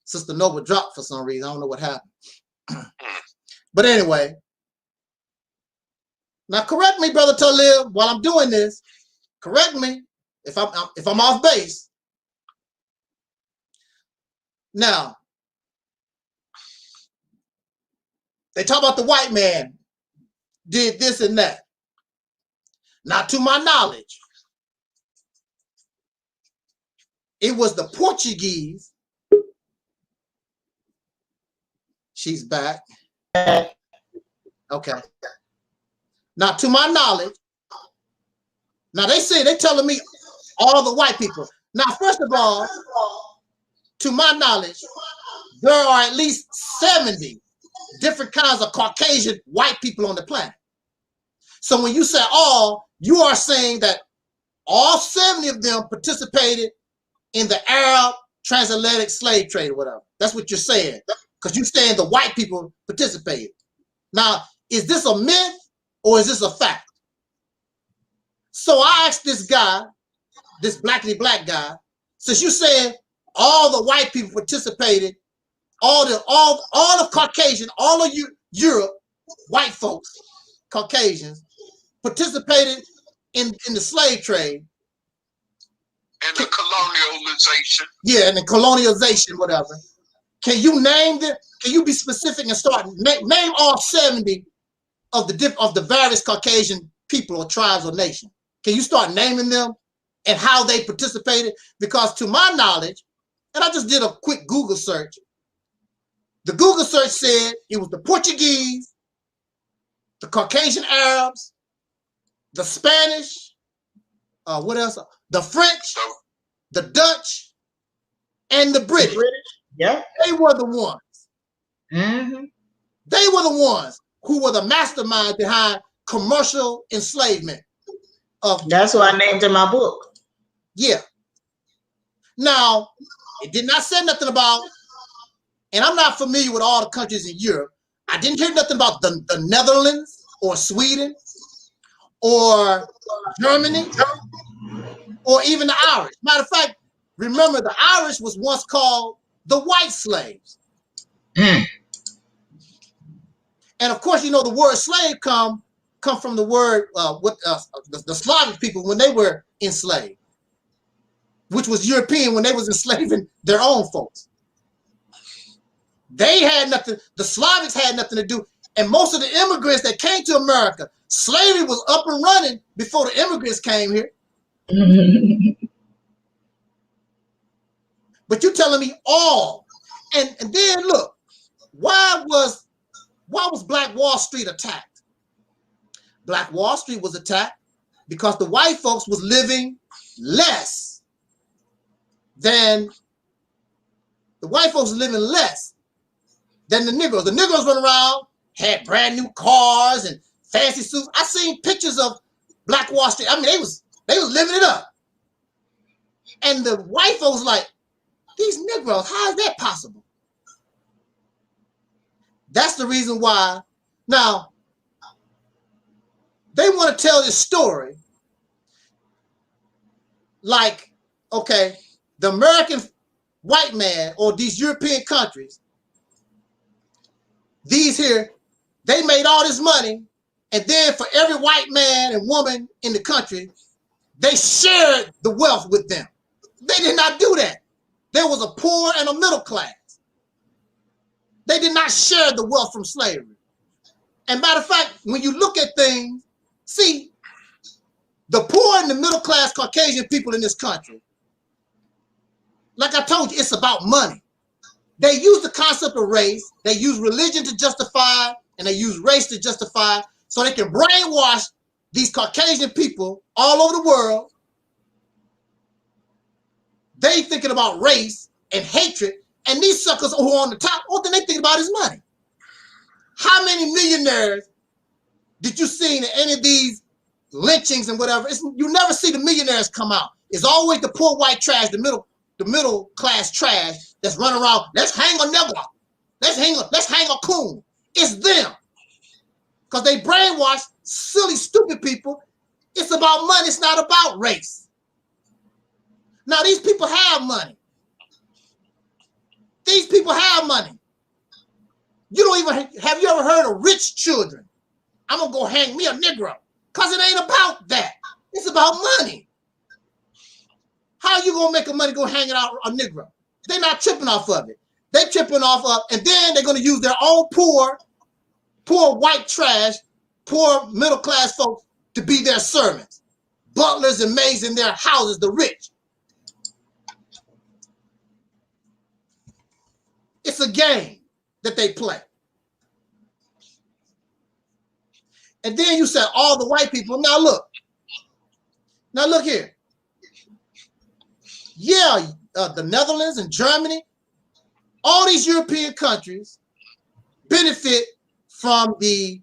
Sister Nova dropped for some reason. I don't know what happened. But anyway. Now correct me, Brother Taalik, while I'm doing this. Correct me if I'm off base. Now, they talk about the white man did this and that. Now, to my knowledge, it was the Portuguese. She's back. Okay. Now, to my knowledge, now they're telling me all the white people. Now, first of all, to my knowledge, there are at least 70 different kinds of Caucasian white people on the planet. So when you say all, you are saying that all 70 of them participated in the Arab transatlantic slave trade or whatever. That's what you're saying, because you're saying the white people participated. Now, is this a myth or is this a fact? So I asked this guy, this blackity black guy, since you're saying all the white people participated, all of Caucasian, all of Europe, white folks, Caucasians, participated in the slave trade. And the colonialization. Yeah, and the colonialization, whatever. Can you name them? Can you be specific and start name all 70 of the various Caucasian people or tribes or nations? Can you start naming them and how they participated? Because to my knowledge, and I just did a quick Google search. The Google search said it was the Portuguese, the Caucasian Arabs, the Spanish, what else? The French, the Dutch, and the British. Yeah. They were the ones. Mm-hmm. They were the ones who were the mastermind behind commercial enslavement. That's what I named in my book. Yeah. Now, it did not say nothing about and I'm not familiar with all the countries in Europe. I didn't hear nothing about the Netherlands or Sweden or Germany or even the Irish. Matter of fact, remember the Irish was once called the white slaves. And of course, you know, the word slave come from the word the Slavic people when they were enslaved, which was European when they was enslaving their own folks. They had nothing, the Slavics had nothing to do. And most of the immigrants that came to America, slavery was up and running before the immigrants came here. But you're telling me all. And then look, why was Black Wall Street attacked? Black Wall Street was attacked because the white folks was living less than the Negroes. The Negroes run around, had brand new cars and fancy suits. I seen pictures of Black Wall Street. I mean, they was living it up. And the white folks like, these Negroes, how is that possible? That's the reason why. Now, they want to tell this story like, okay, the American white man or these European countries, these here, they made all this money, and then for every white man and woman in the country, they shared the wealth with them. They did not do that. There was a poor and a middle class. They did not share the wealth from slavery. And matter of fact, when you look at things, see, the poor and the middle class Caucasian people in this country, like I told you, it's about money. They use the concept of race, they use religion to justify, and they use race to justify, so they can brainwash these Caucasian people all over the world. They thinking about race and hatred, and these suckers who are on the top, all thing they think about is money. How many millionaires did you see in any of these lynchings and whatever? You never see the millionaires come out. It's always the poor white trash, the middle class trash that's running around. Let's hang a nigger. Let's hang a coon. It's them. Because they brainwash silly, stupid people. It's about money. It's not about race. Now, these people have money. These people have money. You don't even, have you ever heard of rich children? I'm going to go hang me a Negro. Because it ain't about that. It's about money. How you going to make a money go hanging out a Negro? They're not tripping off of it. They're tripping off of, and then they're going to use their own poor white trash, poor middle class folks to be their servants. Butlers and maids in their houses, the rich. It's a game that they play. And then you said all the white people. Now look here. Yeah, the Netherlands and Germany, all these European countries benefit from the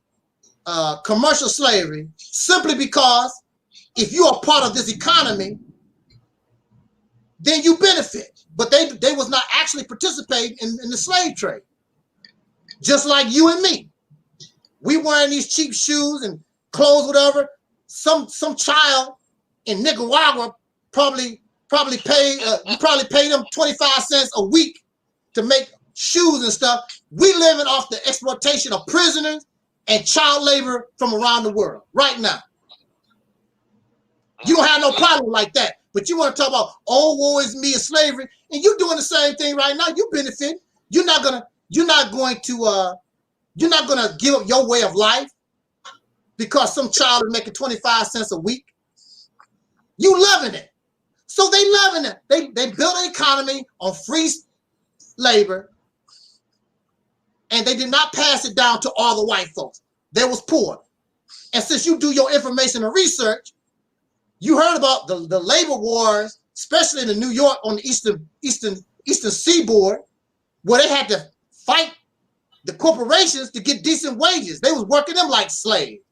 commercial slavery simply because if you are part of this economy, then you benefit. But they was not actually participating in the slave trade. Just like you and me. We wearing these cheap shoes and clothes, whatever. Some child in Nicaragua probably paid them 25 cents a week to make shoes and stuff. We living off the exploitation of prisoners and child labor from around the world right now. You don't have no problem like that. But you want to talk about, oh, woe is me and slavery, and you're doing the same thing right now. You benefit. You're not gonna give up your way of life because some child is making 25 cents a week. You loving it. So they loving it. They built an economy on free labor, and they did not pass it down to all the white folks. They was poor. And since you do your information and research, you heard about the labor wars, especially in New York on the eastern seaboard, where they had to fight the corporations to get decent wages. They was working them like slaves.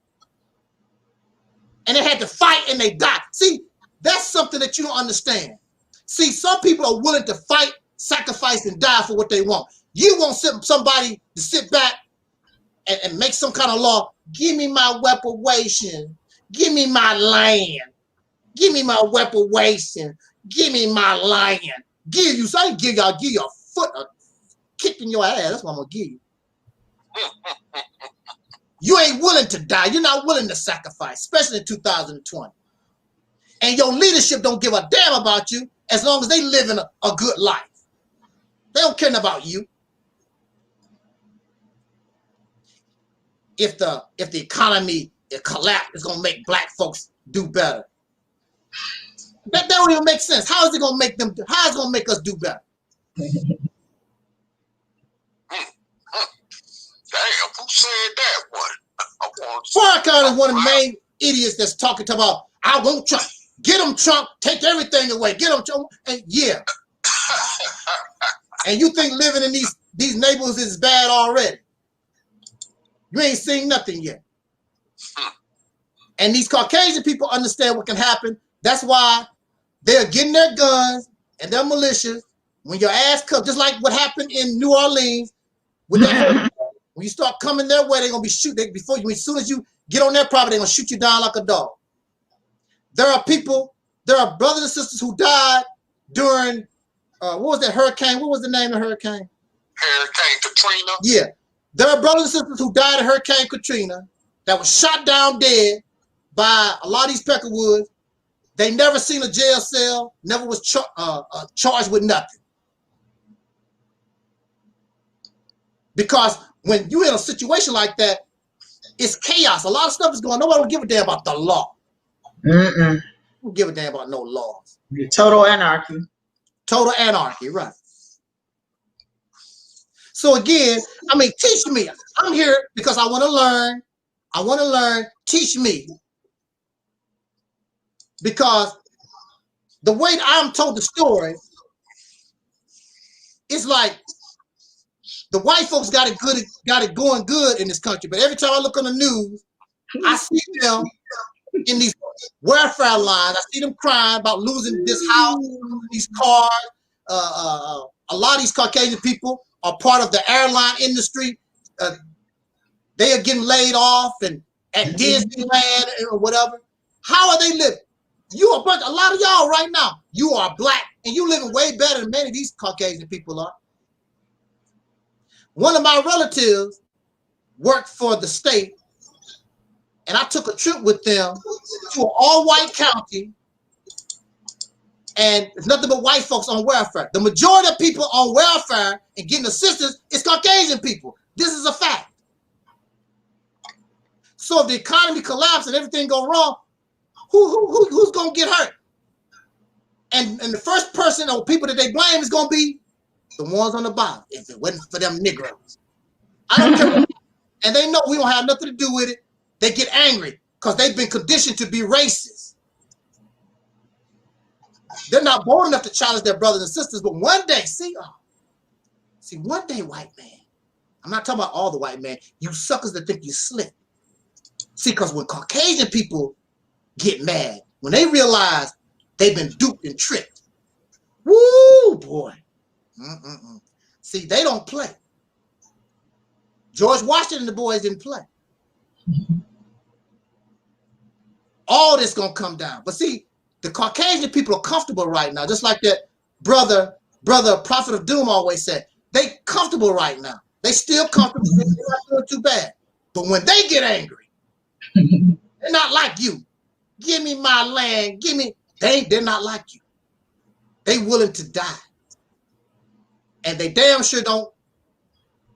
And they had to fight and they died. See, that's something that you don't understand. See, some people are willing to fight, sacrifice, and die for what they want. You want somebody to sit back and make some kind of law. Give me my reparation. Give me my land. Give me my reparation. Give me my land. Give you, so I give you a foot a kick in your ass. That's what I'm gonna give you. You ain't willing to die. You're not willing to sacrifice, especially in 2020. And your leadership don't give a damn about you as long as they live in a good life. They don't care about you. If the economy collapse, it's gonna make black folks do better. That don't even make sense. How is it gonna make them? How is it gonna make us do better? Damn, who said that one? Farrakhan is one of the main idiots that's talking about, I want Trump. Get him, Trump. Take everything away. Get him, Trump. And yeah. And you think living in these neighborhoods is bad already? You ain't seen nothing yet. And these Caucasian people understand what can happen. That's why they're getting their guns and their militias. When your ass comes, just like what happened in New Orleans, with the, when you start coming their way, they're gonna be shooting before you. As soon as you get on their property, they're gonna shoot you down like a dog. There are brothers and sisters who died during what was that hurricane? What was the name of the hurricane? Hurricane Katrina. Yeah. There are brothers and sisters who died in Hurricane Katrina that was shot down dead by a lot of these Peckerwoods. They never seen a jail cell, never was charged with nothing. Because when you're in a situation like that, it's chaos. A lot of stuff is going on. Nobody don't give a damn about the law. Don't give a damn about no laws. Total anarchy. Total anarchy, right. So again, I mean, teach me. I'm here because I want to learn. I want to learn. Teach me. Because the way I'm told the story, it's like the white folks got it going good in this country. But every time I look on the news, I see them in these welfare lines. I see them crying about losing this house, these cars. A lot of these Caucasian people are part of the airline industry. They are getting laid off and at Disneyland or whatever. How are they living? A lot of y'all right now, you are black and you living way better than many of these Caucasian people are. One of my relatives worked for the state, and I took a trip with them to an all-white county, and it's nothing but white folks on welfare. The majority of people on welfare and getting assistance is Caucasian people. This is a fact. So if the economy collapses and everything go wrong, who's gonna get hurt? And the first person or people that they blame is gonna be the ones on the bottom. If it wasn't for them Negroes, I don't care. And they know we don't have nothing to do with it. They get angry because they've been conditioned to be racist. They're not bold enough to challenge their brothers and sisters, but one day, one day, white man. I'm not talking about all the white men. You suckers that think you slick. See, because when Caucasian people get mad, when they realize they've been duped and tricked, woo, boy. See, they don't play. George Washington and the boys didn't play. All this gonna come down. But see, the Caucasian people are comfortable right now, just like that brother Prophet of Doom always said. They comfortable right now. They still comfortable. They're not doing too bad. But when they get angry, they're not like you. Give me my land. Give me. They're not like you. They willing to die. And they damn sure don't.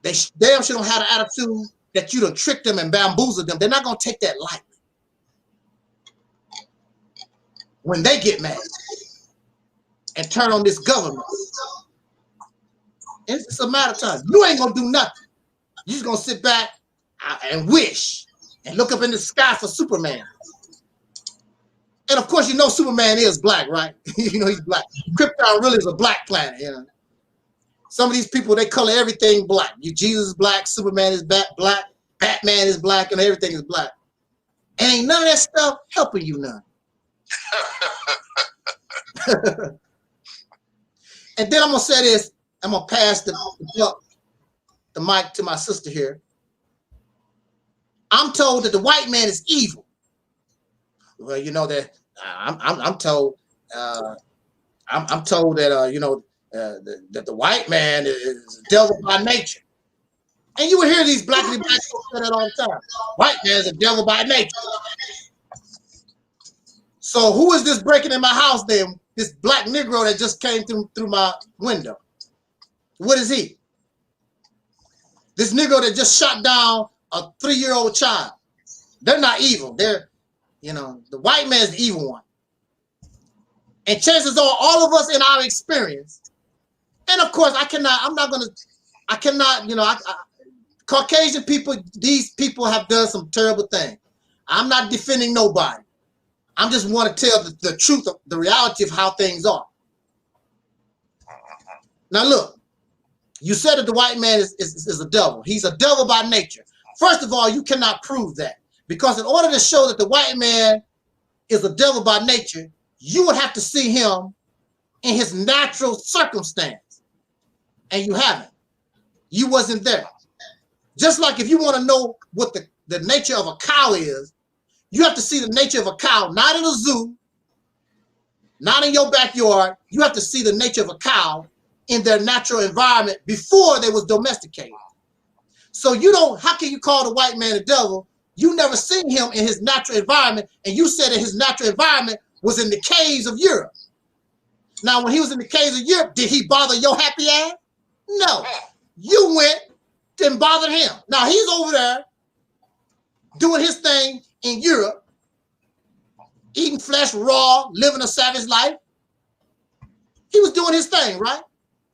They damn sure don't have the attitude that you done tricked them and bamboozled them. They're not gonna take that lightly. When they get mad and turn on this government, it's just a matter of time. You ain't gonna do nothing. You just gonna sit back and wish and look up in the sky for Superman. And of course, you know Superman is black, right? You know he's black. Krypton really is a black planet. You know, some of these people, they color everything black. Jesus is black, Superman is black, Batman is black, and everything is black. And ain't none of that stuff helping you none. And then I'm gonna say this. I'm gonna pass the buck the mic to my sister here. I'm told that the white man is evil. Well, you know that I'm told I'm told that you know that the white man is a devil by nature. And you will hear these black people say that all the time. White man is a devil by nature. So who is this breaking in my house then? This black Negro that just came through my window. What is he? This Negro that just shot down a 3-year-old child. They're not evil. They're, you know, the white man's the evil one. And chances are all of us in our experience, and of course I cannot, you know, Caucasian people, these people have done some terrible things. I'm not defending nobody. I'm just want to tell the truth of the reality of how things are. Now look, you said that the white man is a devil. He's a devil by nature. First of all, you cannot prove that, because in order to show that the white man is a devil by nature, you would have to see him in his natural circumstance. And you haven't. You wasn't there. Just like if you want to know what the nature of a cow is, you have to see the nature of a cow, not in a zoo, not in your backyard. You have to see the nature of a cow in their natural environment before they was domesticated. So you don't, how can you call the white man a devil? You never seen him in his natural environment, and you said that his natural environment was in the caves of Europe. Now, when he was in the caves of Europe, did he bother your happy ass? No. You went and bothered him. Now, he's over there doing his thing in Europe, eating flesh raw, living a savage life. He was doing his thing, right?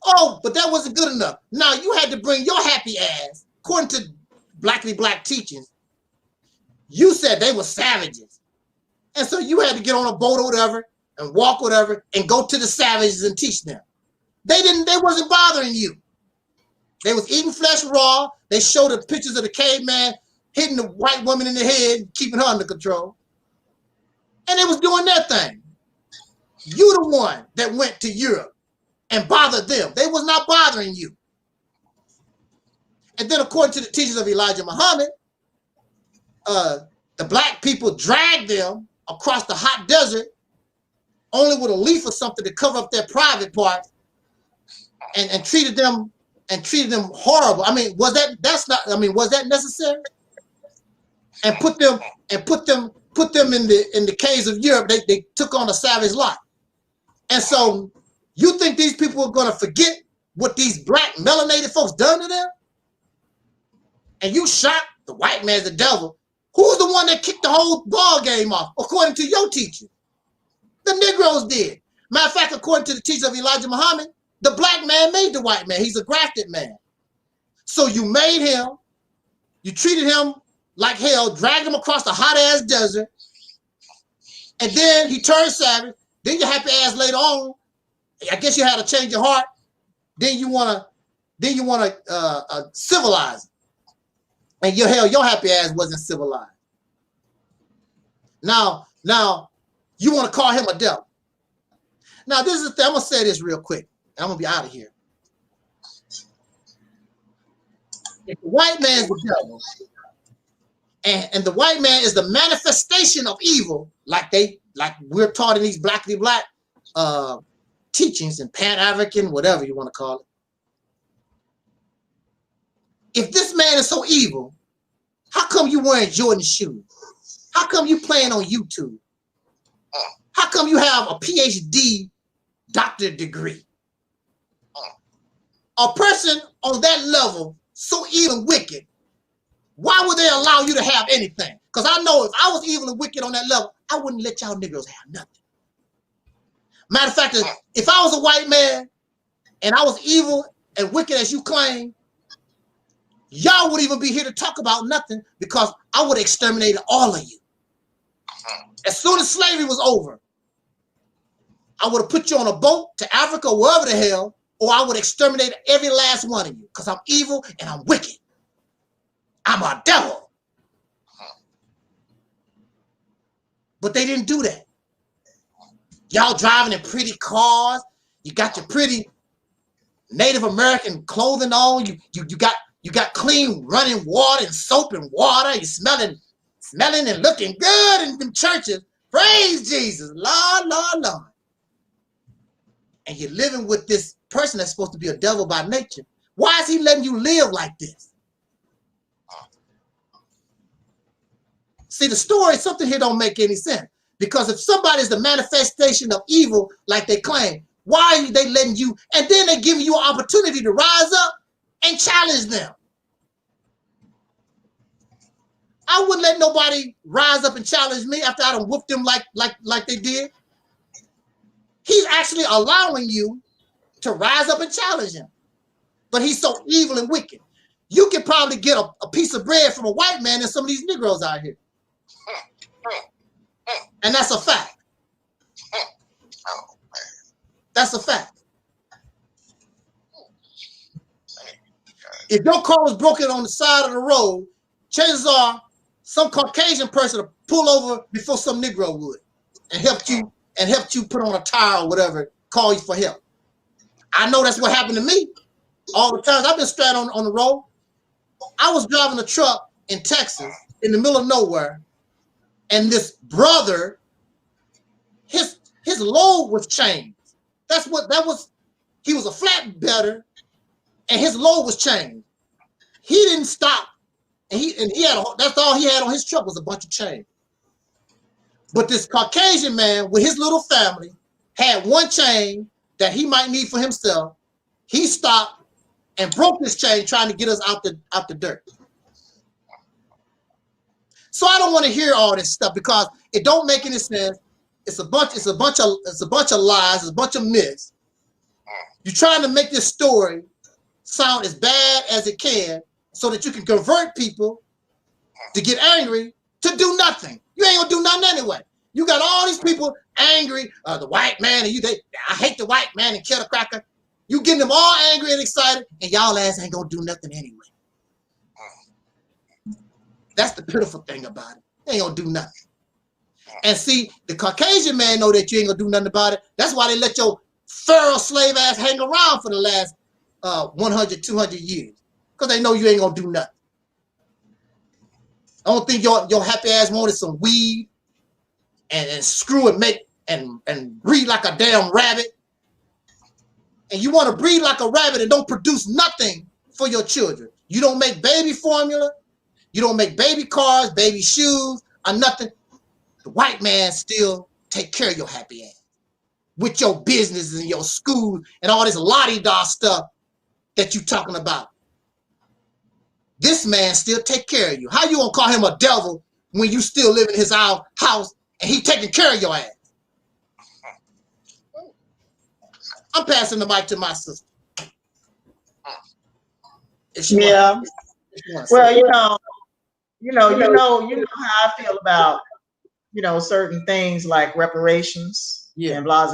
Oh, but that wasn't good enough. Now, you had to bring your happy ass, according to blackly black teachings, you said they were savages. And so you had to get on a boat or whatever and walk whatever and go to the savages and teach them. They wasn't bothering you. They was eating flesh raw. They showed the pictures of the caveman hitting the white woman in the head, keeping her under control. And they was doing their thing. You the one that went to Europe and bothered them. They was not bothering you. And then according to the teachings of Elijah Muhammad, the black people dragged them across the hot desert only with a leaf or something to cover up their private parts, and treated them horrible. I mean, was that necessary? And put them in the caves of Europe. They took on a savage life. And so you think these people are going to forget what these black melanated folks done to them? And you shot the white man's the devil. Who's the one that kicked the whole ball game off, according to your teaching? The Negroes did. Matter of fact, according to the teaching of Elijah Muhammad, the black man made the white man. He's a grafted man. So you made him, you treated him like hell, dragged him across the hot-ass desert, and then he turned savage. Then your happy ass later on, I guess you had to change your heart. Then you wanna civilize it. And your happy ass wasn't civilized. Now you want to call him a devil. Now this is I'm gonna say this real quick, and I'm gonna be out of here. If the white man's the devil, and the white man is the manifestation of evil, like we're taught in these blackly black teachings and Pan-African, whatever you want to call it. If this man is so evil, how come you wearing Jordan shoes? How come you playing on YouTube? How come you have a PhD doctorate degree? A person on that level, so evil and wicked, why would they allow you to have anything? Because I know if I was evil and wicked on that level, I wouldn't let y'all Negroes have nothing. Matter of fact, if I was a white man and I was evil and wicked as you claim, y'all wouldn't even be here to talk about nothing, because I would have exterminated all of you. As soon as slavery was over, I would have put you on a boat to Africa, wherever the hell, or I would exterminate every last one of you, because I'm evil and I'm wicked. I'm a devil. But they didn't do that. Y'all driving in pretty cars. You got your pretty Native American clothing on. You got You got clean running water and soap and water. You're smelling and looking good in them churches. Praise Jesus. Lord, Lord, Lord. And you're living with this person that's supposed to be a devil by nature. Why is he letting you live like this? See, the story, something here don't make any sense. Because if somebody's the manifestation of evil, like they claim, why are they letting you, and then they give you an opportunity to rise up and challenge them? I wouldn't let nobody rise up and challenge me after I done whooped them like they did. He's actually allowing you to rise up and challenge him. But he's so evil and wicked. You can probably get a piece of bread from a white man than some of these Negroes out here. And that's a fact. That's a fact. If your car was broken on the side of the road, chances are some Caucasian person will pull over before some Negro would and help you put on a tire or whatever, call you for help. I know that's what happened to me all the times. I've been stranded on the road. I was driving a truck in Texas in the middle of nowhere, and this brother, his load was changed. He was a flatbedder, and his load was changed. He didn't stop, and that's all he had on his truck was a bunch of change. But this Caucasian man with his little family had one chain that he might need for himself. He stopped and broke this chain trying to get us out the dirt. So I don't want to hear all this stuff because it don't make any sense. It's a bunch of lies, it's a bunch of myths. You're trying to make this story sound as bad as it can so that you can convert people to get angry to do nothing. You ain't gonna do nothing anyway. You got all these people angry, the white man, and I hate the white man and kill the cracker. You getting them all angry and excited, and y'all ass ain't gonna do nothing anyway. That's the pitiful thing about it. They ain't gonna do nothing. And see, the Caucasian man know that you ain't gonna do nothing about it. That's why they let your feral slave ass hang around for the last 100, 200 years. Because they know you ain't gonna do nothing. I don't think your happy ass wanted some weed and screw and make and breed like a damn rabbit. And you want to breed like a rabbit and don't produce nothing for your children. You don't make baby formula. You don't make baby cars, baby shoes, or nothing. The white man still take care of your happy ass with your businesses and your school and all this la-di-da stuff that you talking about. This man still take care of you. How you gonna call him a devil when you still live in his house and he taking care of your ass? I'm passing the mic to my sister. Yeah. Well, you know how I feel about, certain things like reparations and blase.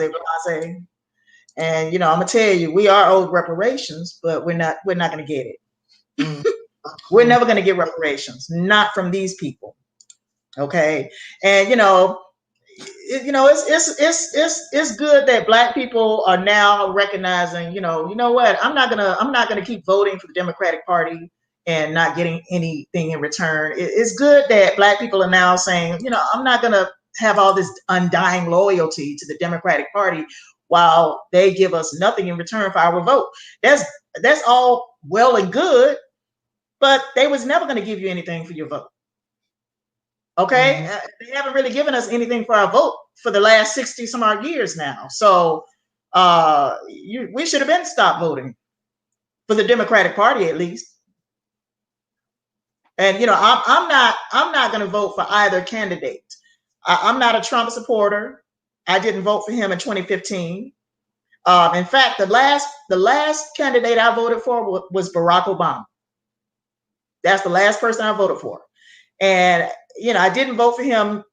And, I'm gonna tell you, we are owed reparations, but we're not gonna get it. We're never gonna get reparations, not from these people. Okay. And, it's good that Black people are now recognizing, you know what, I'm not gonna keep voting for the Democratic Party and not getting anything in return. It's good that Black people are now saying, I'm not gonna have all this undying loyalty to the Democratic Party while they give us nothing in return for our vote. That's all well and good, but they was never gonna give you anything for your vote. Okay, They haven't really given us anything for our vote for the last 60 some odd years now. So we should have been stopped voting for the Democratic Party at least. And I'm not going to vote for either candidate. I'm not a Trump supporter. I didn't vote for him in 2015. In fact, the last candidate I voted for was Barack Obama. That's the last person I voted for. And I didn't vote for him,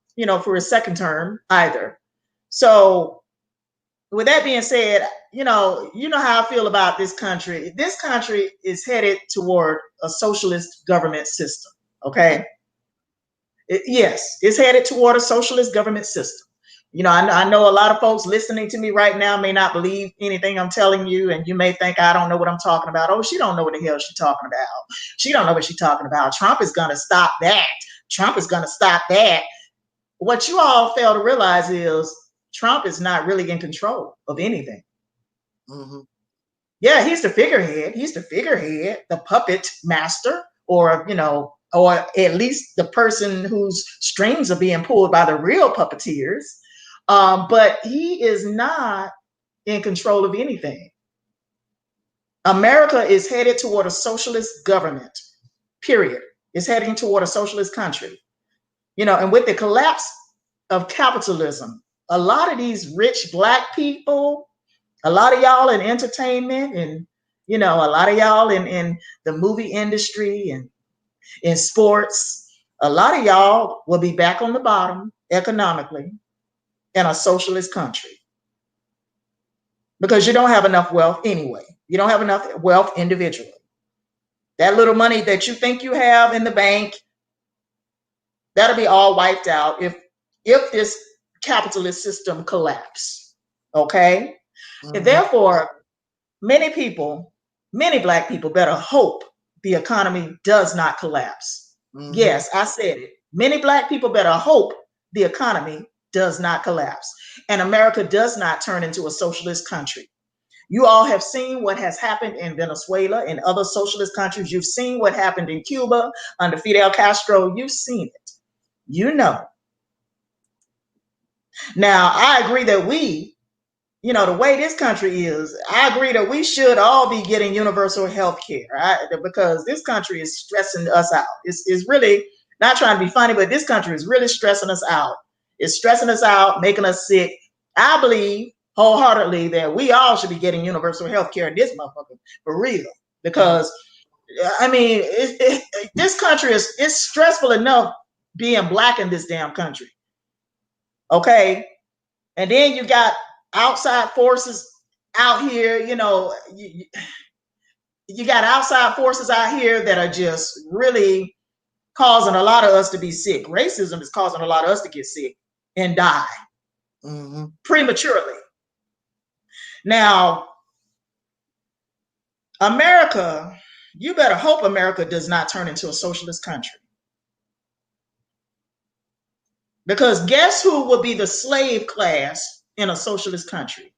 for his second term either. So with that being said, you know how I feel about this country. This country is headed toward a socialist government system. Okay. Yes, it's headed toward a socialist government system You know, I know a lot of folks listening to me right now may not believe anything I'm telling you, and you may think I don't know what I'm talking about. Oh, she don't know what the hell she's talking about. She don't know what she's talking about. Trump is going to stop that. Trump is going to stop that. What you all fail to realize is Trump is not really in control of anything. Yeah, he's the figurehead. He's the figurehead, the puppet master, or, you know, or at least the person whose strings are being pulled by the real puppeteers. But he is not in control of anything. America is headed toward a socialist government, period. It's heading toward a socialist country. You know, and with the collapse of capitalism, a lot of these rich Black people, a lot of y'all in entertainment, and, you know, a lot of y'all in the movie industry and in sports, a lot of y'all will be back on the bottom economically in a socialist country, because you don't have enough wealth anyway. You don't have enough wealth individually. That little money that you think you have in the bank, that'll be all wiped out if this capitalist system collapses. Okay? And therefore, many people, many Black people better hope the economy does not collapse. Yes, I said it. Many Black people better hope the economy does not collapse and America does not turn into a socialist country. You all have seen what has happened in Venezuela and other socialist countries. You've seen what happened in Cuba under Fidel Castro. You've seen it. You know. Now, I agree that we, you know, the way this country is, I agree that we should all be getting universal health care, because this country is stressing us out. It's really not trying to be funny, but this country is really stressing us out. It's stressing us out, making us sick. I believe wholeheartedly that we all should be getting universal health care in this motherfucker, for real. Because, I mean, this country it's stressful enough being Black in this damn country. Okay? And then you got outside forces out here, you know, you got outside forces out here that are just really causing a lot of us to be sick. Racism is causing a lot of us to get sick and die prematurely. Now, America, you better hope America does not turn into a socialist country. Because guess who will be the slave class in a socialist country?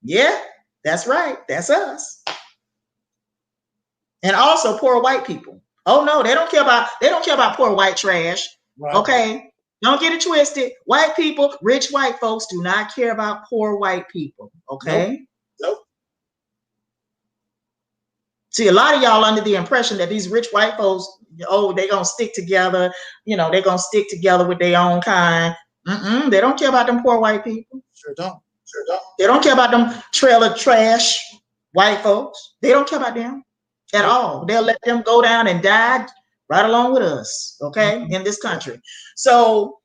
Yeah, that's right. That's us. And also poor white people. Oh no, they don't care about poor white trash. Right. Okay. Don't get it twisted. White people, rich white folks do not care about poor white people. Okay. Nope. See, a lot of y'all under the impression that these rich white folks, oh, they're gonna stick together, you know, they're gonna stick together with their own kind. They don't care about them poor white people. Sure don't. They don't care about them trailer trash white folks. They don't care about them at all. They'll let them go down and die right along with us, okay, in this country. So,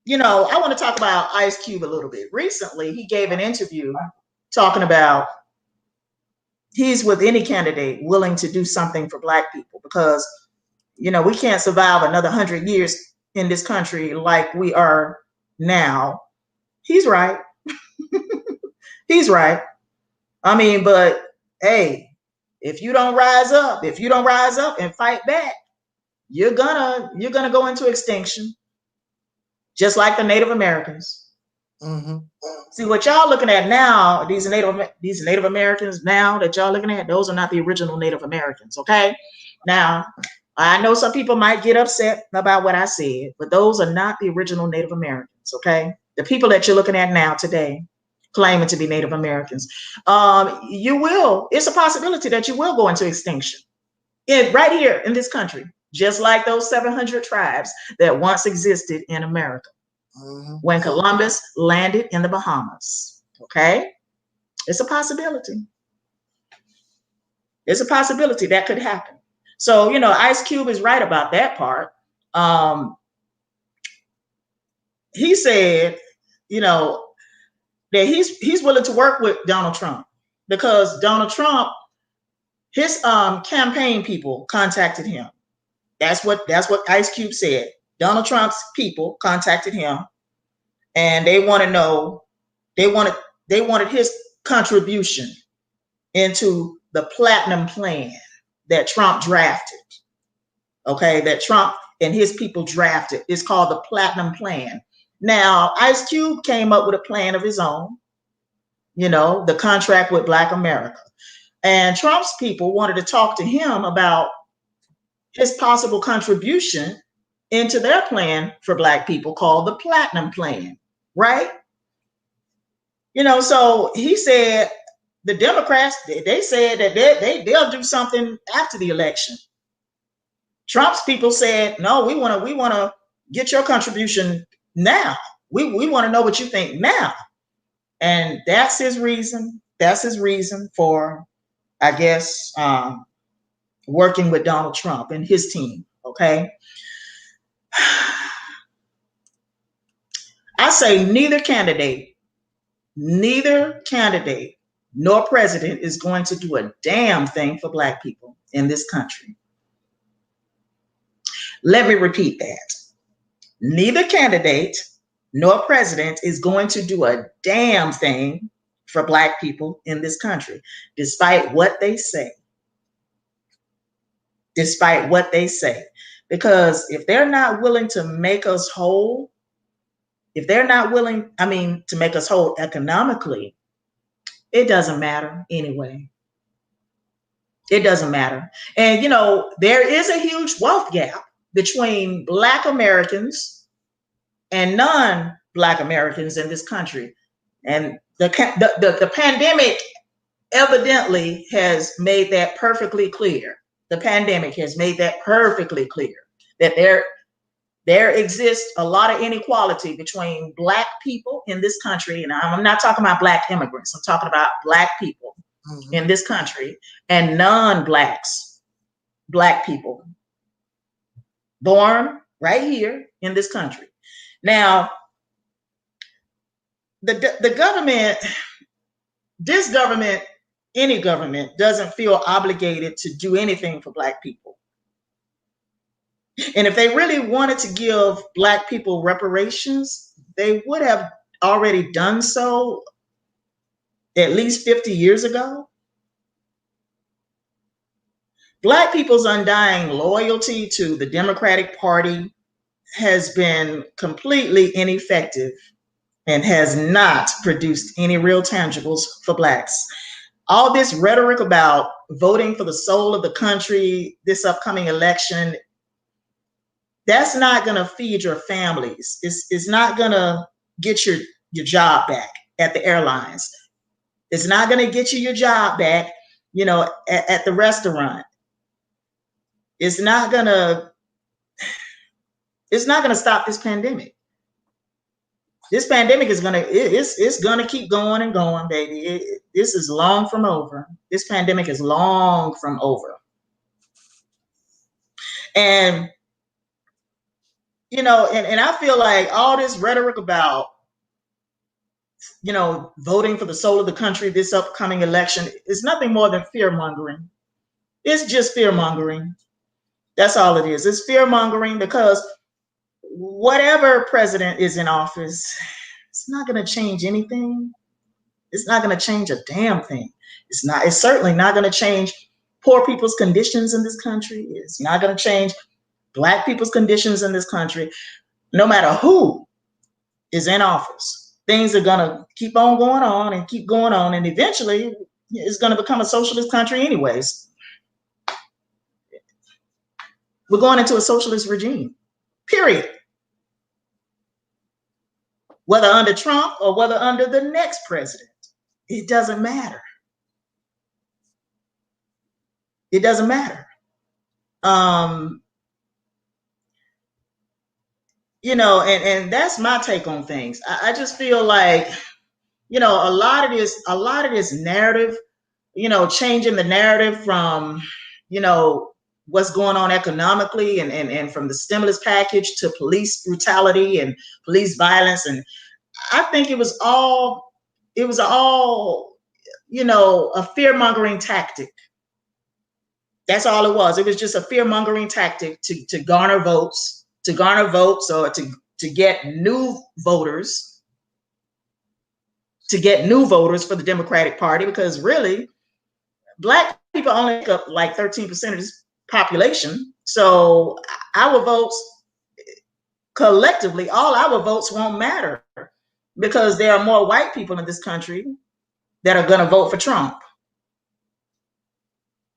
you know, I want to talk about Ice Cube a little bit. Recently, he gave an interview talking about he's with any candidate willing to do something for Black people because, you know, we can't survive another 100 years in this country like we are now. He's right. He's right. I mean, but hey, if you don't rise up and fight back, you're gonna go into extinction, just like the Native Americans. See what y'all looking at now, these Native Americans now that y'all looking at, those are not the original Native Americans. Okay, now I know some people might get upset about what I said, but those are not the original Native Americans. Okay, the people that you're looking at now today, claiming to be Native Americans, it's a possibility that you will go into extinction right here in this country, just like those 700 tribes that once existed in America when Columbus landed in the Bahamas. Okay, it's a possibility. It's a possibility that could happen. So, you know, Ice Cube is right about that part. He said, you know, that he's willing to work with Donald Trump because Donald Trump, his campaign people contacted him. That's what Ice Cube said. Donald Trump's people contacted him, and they want to know, they wanted his contribution into the platinum plan that Trump drafted. Okay, that Trump and his people drafted. It's called the platinum plan. Now, Ice Cube came up with a plan of his own, you know, the contract with Black America. And Trump's people wanted to talk to him about his possible contribution into their plan for Black people called the platinum plan, right? You know, so he said the Democrats, they said that they'll do something after the election. Trump's people said, no, we want to get your contribution now. We want to know what you think now. And that's his reason. That's his reason for, I guess, working with Donald Trump and his team. Okay. I say neither candidate nor president is going to do a damn thing for Black people in this country. Let me repeat that. Neither candidate nor president is going to do a damn thing for Black people in this country, despite what they say. Despite what they say. Because if they're not willing to make us whole, if they're not willing, to make us whole economically, it doesn't matter anyway. It doesn't matter. And, you know, there is a huge wealth gap between Black Americans and non-Black Americans in this country. And the pandemic evidently has made that perfectly clear. The pandemic has made that perfectly clear, that there exists a lot of inequality between Black people in this country. And I'm not talking about Black immigrants. I'm talking about Black people in this country and non-Blacks, Black people born right here in this country. Now, the government, this government, any government doesn't feel obligated to do anything for Black people. And if they really wanted to give Black people reparations, they would have already done so at least 50 years ago. Black people's undying loyalty to the Democratic Party has been completely ineffective and has not produced any real tangibles for Blacks. All this rhetoric about voting for the soul of the country, this upcoming election, that's not going to feed your families. It's not going to get your job back at the airlines. It's not going to get you your job back, you know, at the restaurant. It's not going to stop this pandemic. This pandemic is it's gonna keep going and going, baby. This is long from over. This pandemic is long from over. And you know, and I feel like all this rhetoric about, you know, voting for the soul of the country, this upcoming election, is nothing more than fear mongering. It's just fear mongering. That's all it is. It's fear mongering because whatever president is in office, it's not going to change anything. It's not going to change a damn thing. It's certainly not going to change poor people's conditions in this country. It's not going to change Black people's conditions in this country. No matter who is in office, things are going to keep on going on and keep going on. And eventually it's going to become a socialist country anyways. We're going into a socialist regime, period. Whether under Trump or whether under the next president, it doesn't matter. It doesn't matter. You know, and that's my take on things. I just feel like, you know, a lot of this narrative, you know, changing the narrative from, you know, what's going on economically and from the stimulus package to police brutality and police violence. And I think it was all, you know, a fear mongering tactic. That's all it was. It was just a fear-mongering tactic to garner votes, or to get new voters, for the Democratic Party, because really, Black people only make up like 13% of this population. So our votes collectively, all our votes won't matter, because there are more white people in this country that are going to vote for Trump.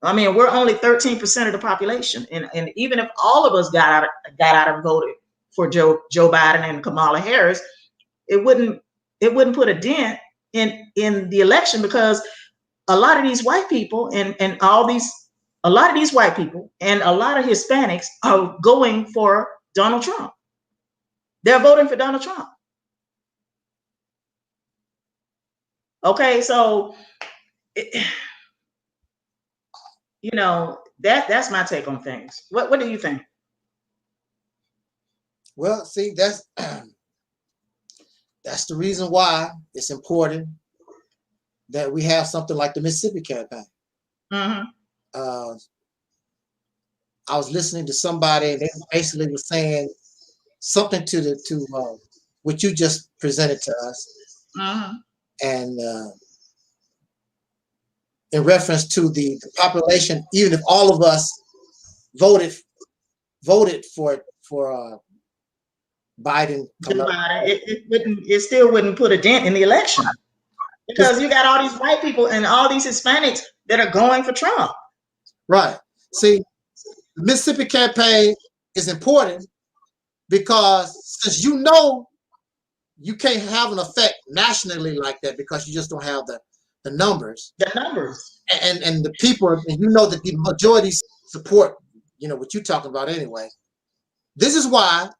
I mean, we're only 13% of the population, and even if all of us got out and voted for Joe Biden and Kamala Harris, it wouldn't put a dent in the election, because a lot of these white people and a lot of these white people and a lot of Hispanics are going for Donald Trump. They're voting for Donald Trump. Okay, so you know, that's my take on things. What do you think? Well, see, that's the reason why it's important that we have something like the Mississippi campaign. Mm-hmm. I was listening to somebody, and they basically were saying something to what you just presented to us, mm-hmm. and in reference to the population, even if all of us voted for Biden, it still wouldn't put a dent in the election, because you got all these white people and all these Hispanics that are going for Trump. Right. See, the Mississippi campaign is important because since you know you can't have an effect nationally like that, because you just don't have the numbers. The numbers. And the people, and you know that the majority support, you know, what you're talking about anyway. This is why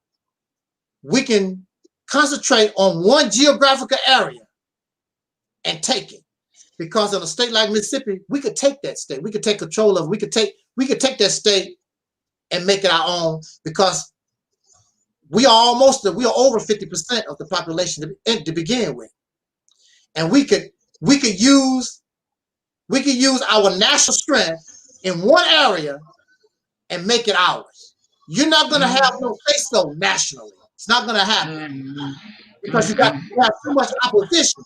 we can concentrate on one geographical area and take it. Because in a state like Mississippi, we could take that state. We could take control of it. We could take that state and make it our own, because we are over 50% of the population to begin with. And we could use our national strength in one area and make it ours. You're not going to have no say-so nationally. It's not going to happen because you have too much opposition.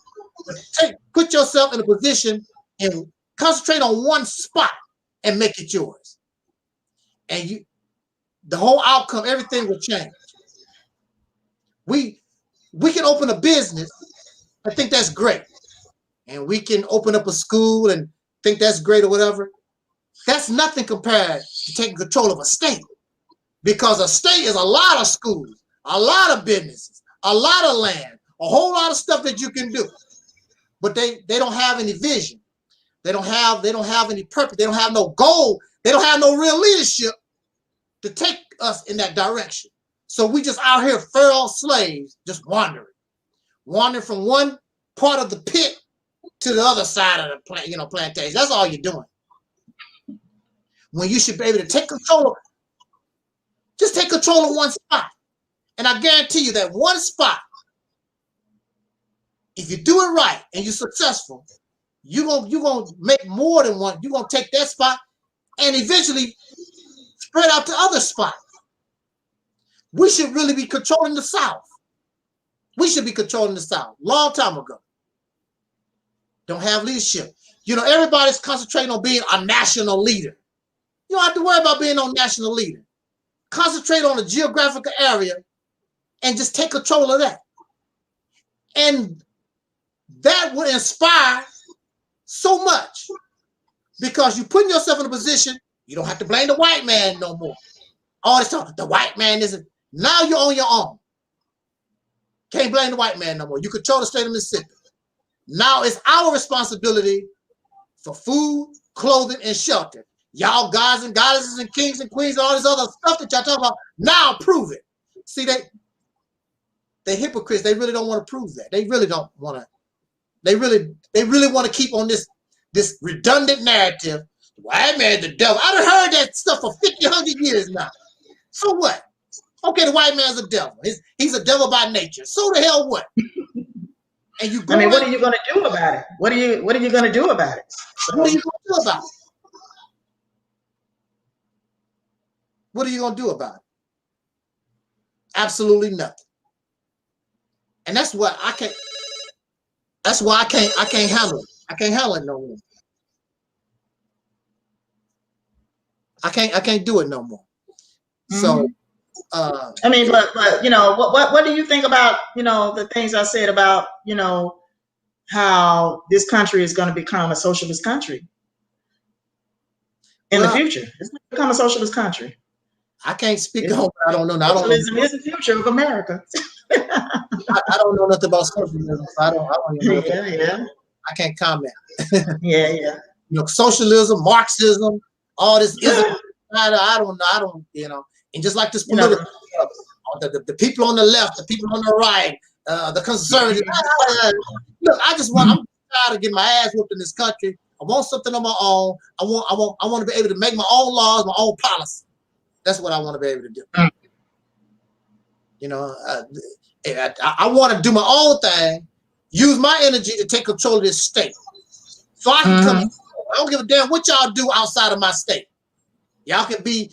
Put yourself in a position and concentrate on one spot and make it yours. And the whole outcome, everything will change. We can open a business. I think that's great. And we can open up a school and think that's great or whatever. That's nothing compared to taking control of a state. Because a state is a lot of schools, a lot of businesses, a lot of land, a whole lot of stuff that you can do. But they don't have any vision. They don't have any purpose. They don't have no goal. They don't have no real leadership to take us in that direction. So we just out here feral slaves, just wandering from one part of the pit to the other side of the plantation. That's all you're doing. When you should be able to take control of one spot. And I guarantee you that one spot, if you do it right and you're successful, you're gonna make more than one. You're gonna take that spot and eventually spread out to other spots. We should really be controlling the South. We should be controlling the South long time ago. Don't have leadership. You know, everybody's concentrating on being a national leader. You don't have to worry about being no national leader. Concentrate on a geographical area and just take control of that. And that will inspire so much, because you're putting yourself in a position, you don't have to blame the white man no more. All this talk, the white man isn't. Now you're on your own. Can't blame the white man no more. You control the state of Mississippi. Now it's our responsibility for food, clothing, and shelter. Y'all gods and goddesses and kings and queens, all this other stuff that y'all talking about, now prove it. See, they hypocrites. They really don't want to prove that. They really don't want to. They really want to keep on this redundant narrative. The white man, the devil. I done heard that stuff for 50, 100 years now. So what? Okay, the white man's a devil. He's a devil by nature. So the hell what? And you. I mean, what are you going to do about it? What are you going to do about it? What are you going to do about it? What are you gonna do about it? Absolutely nothing. And that's what I can't. That's why I can't handle it. I can't handle it no more. I can't do it no more. So I mean, but you know, what do you think about, you know, the things I said about, you know, how this country is going to become a socialist country in the future? It's going to become a socialist country. I can't speak on. I don't know. Socialism is the future of America. I don't know nothing about socialism. So I don't even know. Yeah. I can't comment. Yeah. You know, socialism, Marxism, all this ism. I don't. You know, and just like this political, the people on the left, the people on the right, the conservatives. Look, I'm tired of getting my ass whooped in this country. I want something on my own. I want to be able to make my own laws, my own policy. That's what I want to be able to do. You know, I want to do my own thing, use my energy to take control of this state. So I can come. I don't give a damn what y'all do outside of my state. Y'all can be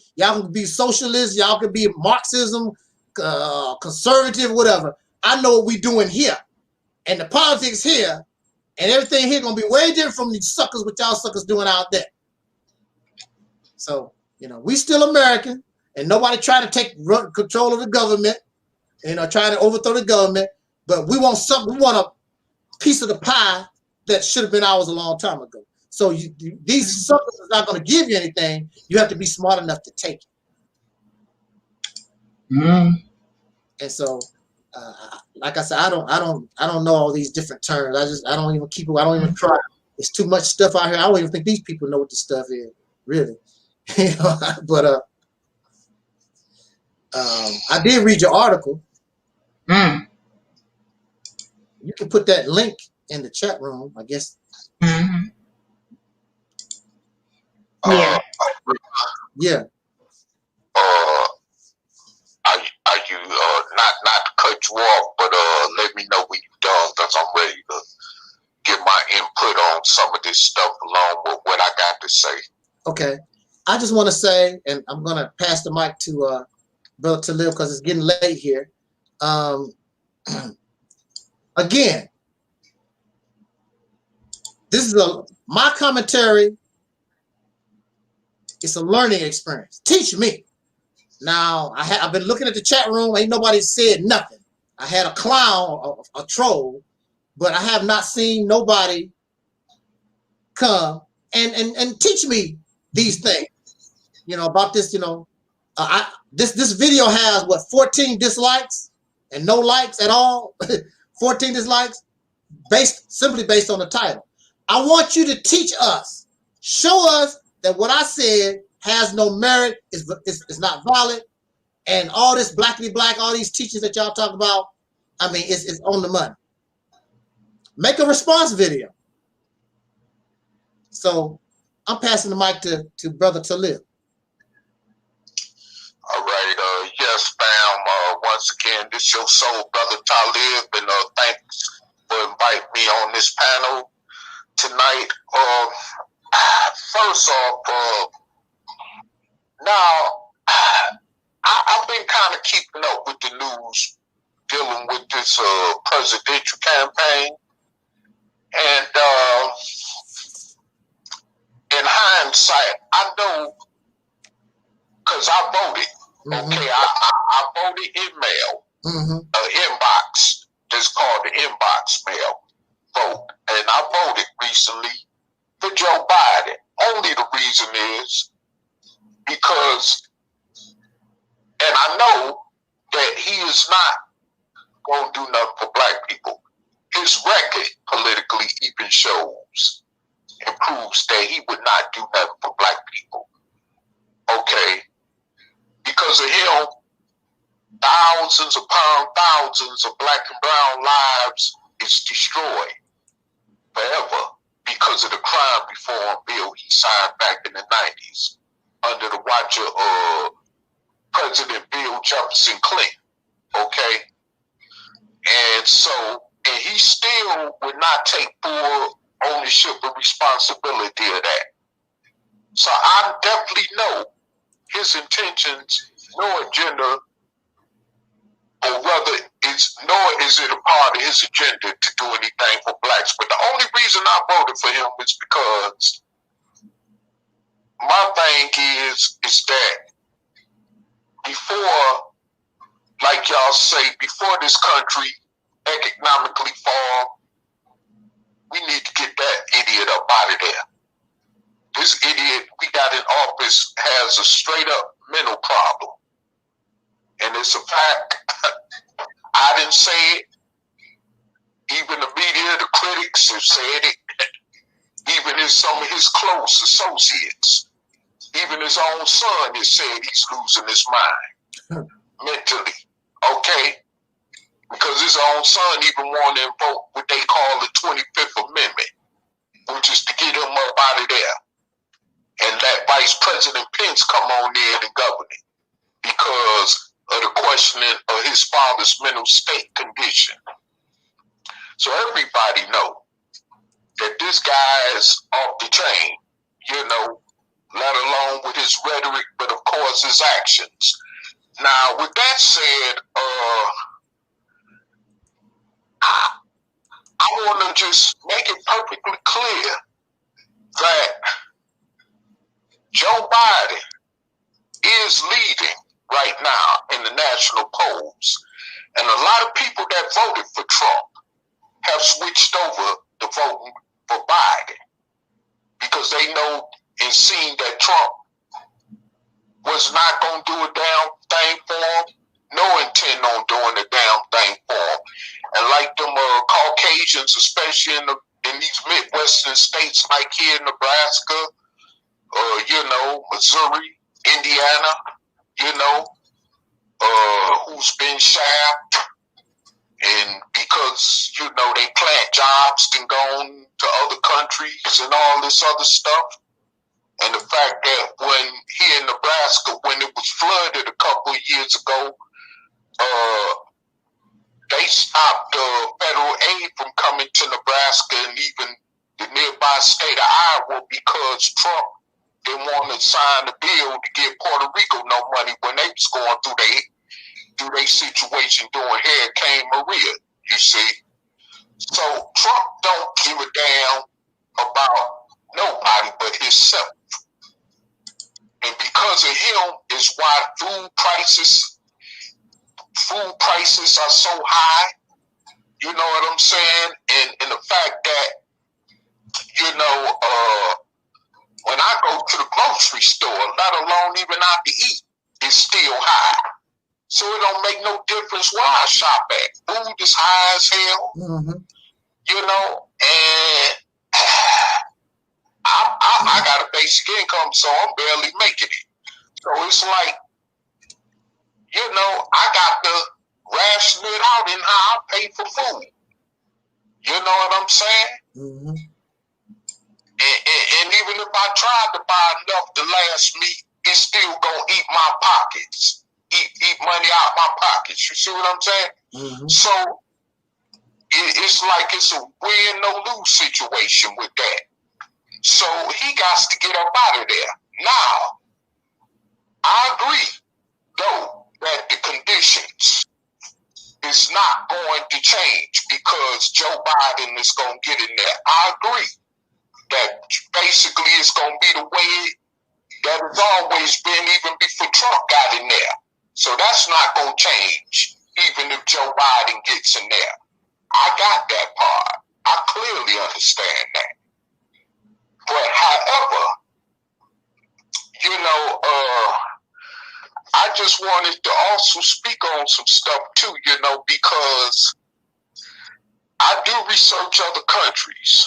socialists, y'all can be Marxism, conservative, whatever. I know what we doing here. And the politics here and everything here gonna be way different from these suckers, what y'all suckers doing out there. So, you know, we still American, and nobody trying to take control of the government, you know, trying to overthrow the government, but we want something, we want a piece of the pie that should have been ours a long time ago. So these suckers are not going to give you anything. You have to be smart enough to take it. And so, like I said, I don't know all these different terms. I don't even try. It's too much stuff out here. I don't even think these people know what the stuff is, really. You know, but I did read your article. You can put that link in the chat room, I guess. Yeah. Are you not to cut you off, but let me know when you're done, because I'm ready to get my input on some of this stuff along with what I got to say. Okay. I just want to say, and I'm gonna pass the mic to Brother Taalik because it's getting late here. Again, this is my commentary. It's a learning experience. Teach me. Now, I've been looking at the chat room. Ain't nobody said nothing. I had a clown, a troll, but I have not seen nobody come and teach me these things. You know, about this, you know, this video has what, 14 dislikes and no likes at all. 14 dislikes simply based on the title. I want you to teach us, show us that what I said has no merit, is not valid, and all this blackity black, all these teachings that y'all talk about, I mean, it's on the money. Make a response video. So I'm passing the mic to Brother Taalik. All right, yes, fam. Once again, this is your soul, Brother Taalik, and thanks for inviting me on this panel tonight. First off, now I've been kind of keeping up with the news dealing with this presidential campaign, and in hindsight, I know because I voted. Okay, I voted in mail, inbox. That's called the inbox mail vote, and I voted recently for Joe Biden. Only the reason is because, and I know that he is not going to do nothing for black people. His record politically even shows and proves that he would not do nothing for black people. Okay, because of him, thousands upon thousands of black and brown lives is destroyed forever because of the crime reform bill he signed back in the 90s under the watch of President Bill Jefferson Clinton. Okay, and so, and he still would not take full ownership and responsibility of that. So I definitely know his intentions, no agenda, or rather, nor is it a part of his agenda to do anything for blacks. But the only reason I voted for him is because my thing is that before, like y'all say, before this country economically fall, we need to get that idiot up out of there. This idiot we got in office has a straight up mental problem. And it's a fact. I didn't say it. Even the media, the critics have said it. Even some of his close associates. Even his own son has said he's losing his mind mentally. Okay? Because his own son even wanted to invoke what they call the 25th Amendment, which is to get him up out of there and let Vice President Pence come on there and govern it because of the questioning of his father's mental state condition. So everybody know that this guy is off the chain, you know, let alone with his rhetoric, but of course his actions. Now, with that said, I want to just make it perfectly clear that Joe Biden is leading right now in the national polls. And a lot of people that voted for Trump have switched over to voting for Biden because they know and seen that Trump was not going to do a damn thing for them, no intent on doing a damn thing for them. And like them Caucasians, especially in these Midwestern states like here in Nebraska, you know, Missouri, Indiana, you know, who's been shaft. And because, you know, they plant jobs and gone to other countries and all this other stuff. And the fact that when here in Nebraska, when it was flooded a couple of years ago, they stopped federal aid from coming to Nebraska and even the nearby state of Iowa because Trump didn't want to sign the bill to give Puerto Rico no money when they was going through their situation during Hurricane Maria, you see. So Trump don't give a damn about nobody but himself. And because of him is why food prices are so high. You know what I'm saying? And the fact that, you know, when I go to the grocery store, let alone even out to eat, it's still high. So it don't make no difference where I shop at. Food is high as hell. Mm-hmm. You know, and I got a basic income, so I'm barely making it. So it's like, you know, I got to ration it out in how I pay for food. You know what I'm saying? Mm-hmm. And even if I tried to buy enough to last me, it's still gonna eat my pockets, eat money out my pockets. You see what I'm saying? Mm-hmm. So it's like it's a win no lose situation with that. So he got to get up out of there. Now, I agree, though, that the conditions is not going to change because Joe Biden is going to get in there. I agree that basically it's going to be the way that it's always been even before Trump got in there. So that's not going to change even if Joe Biden gets in there. I got that part. I clearly understand that. But however, you know, I just wanted to also speak on some stuff too, you know, because I do research other countries.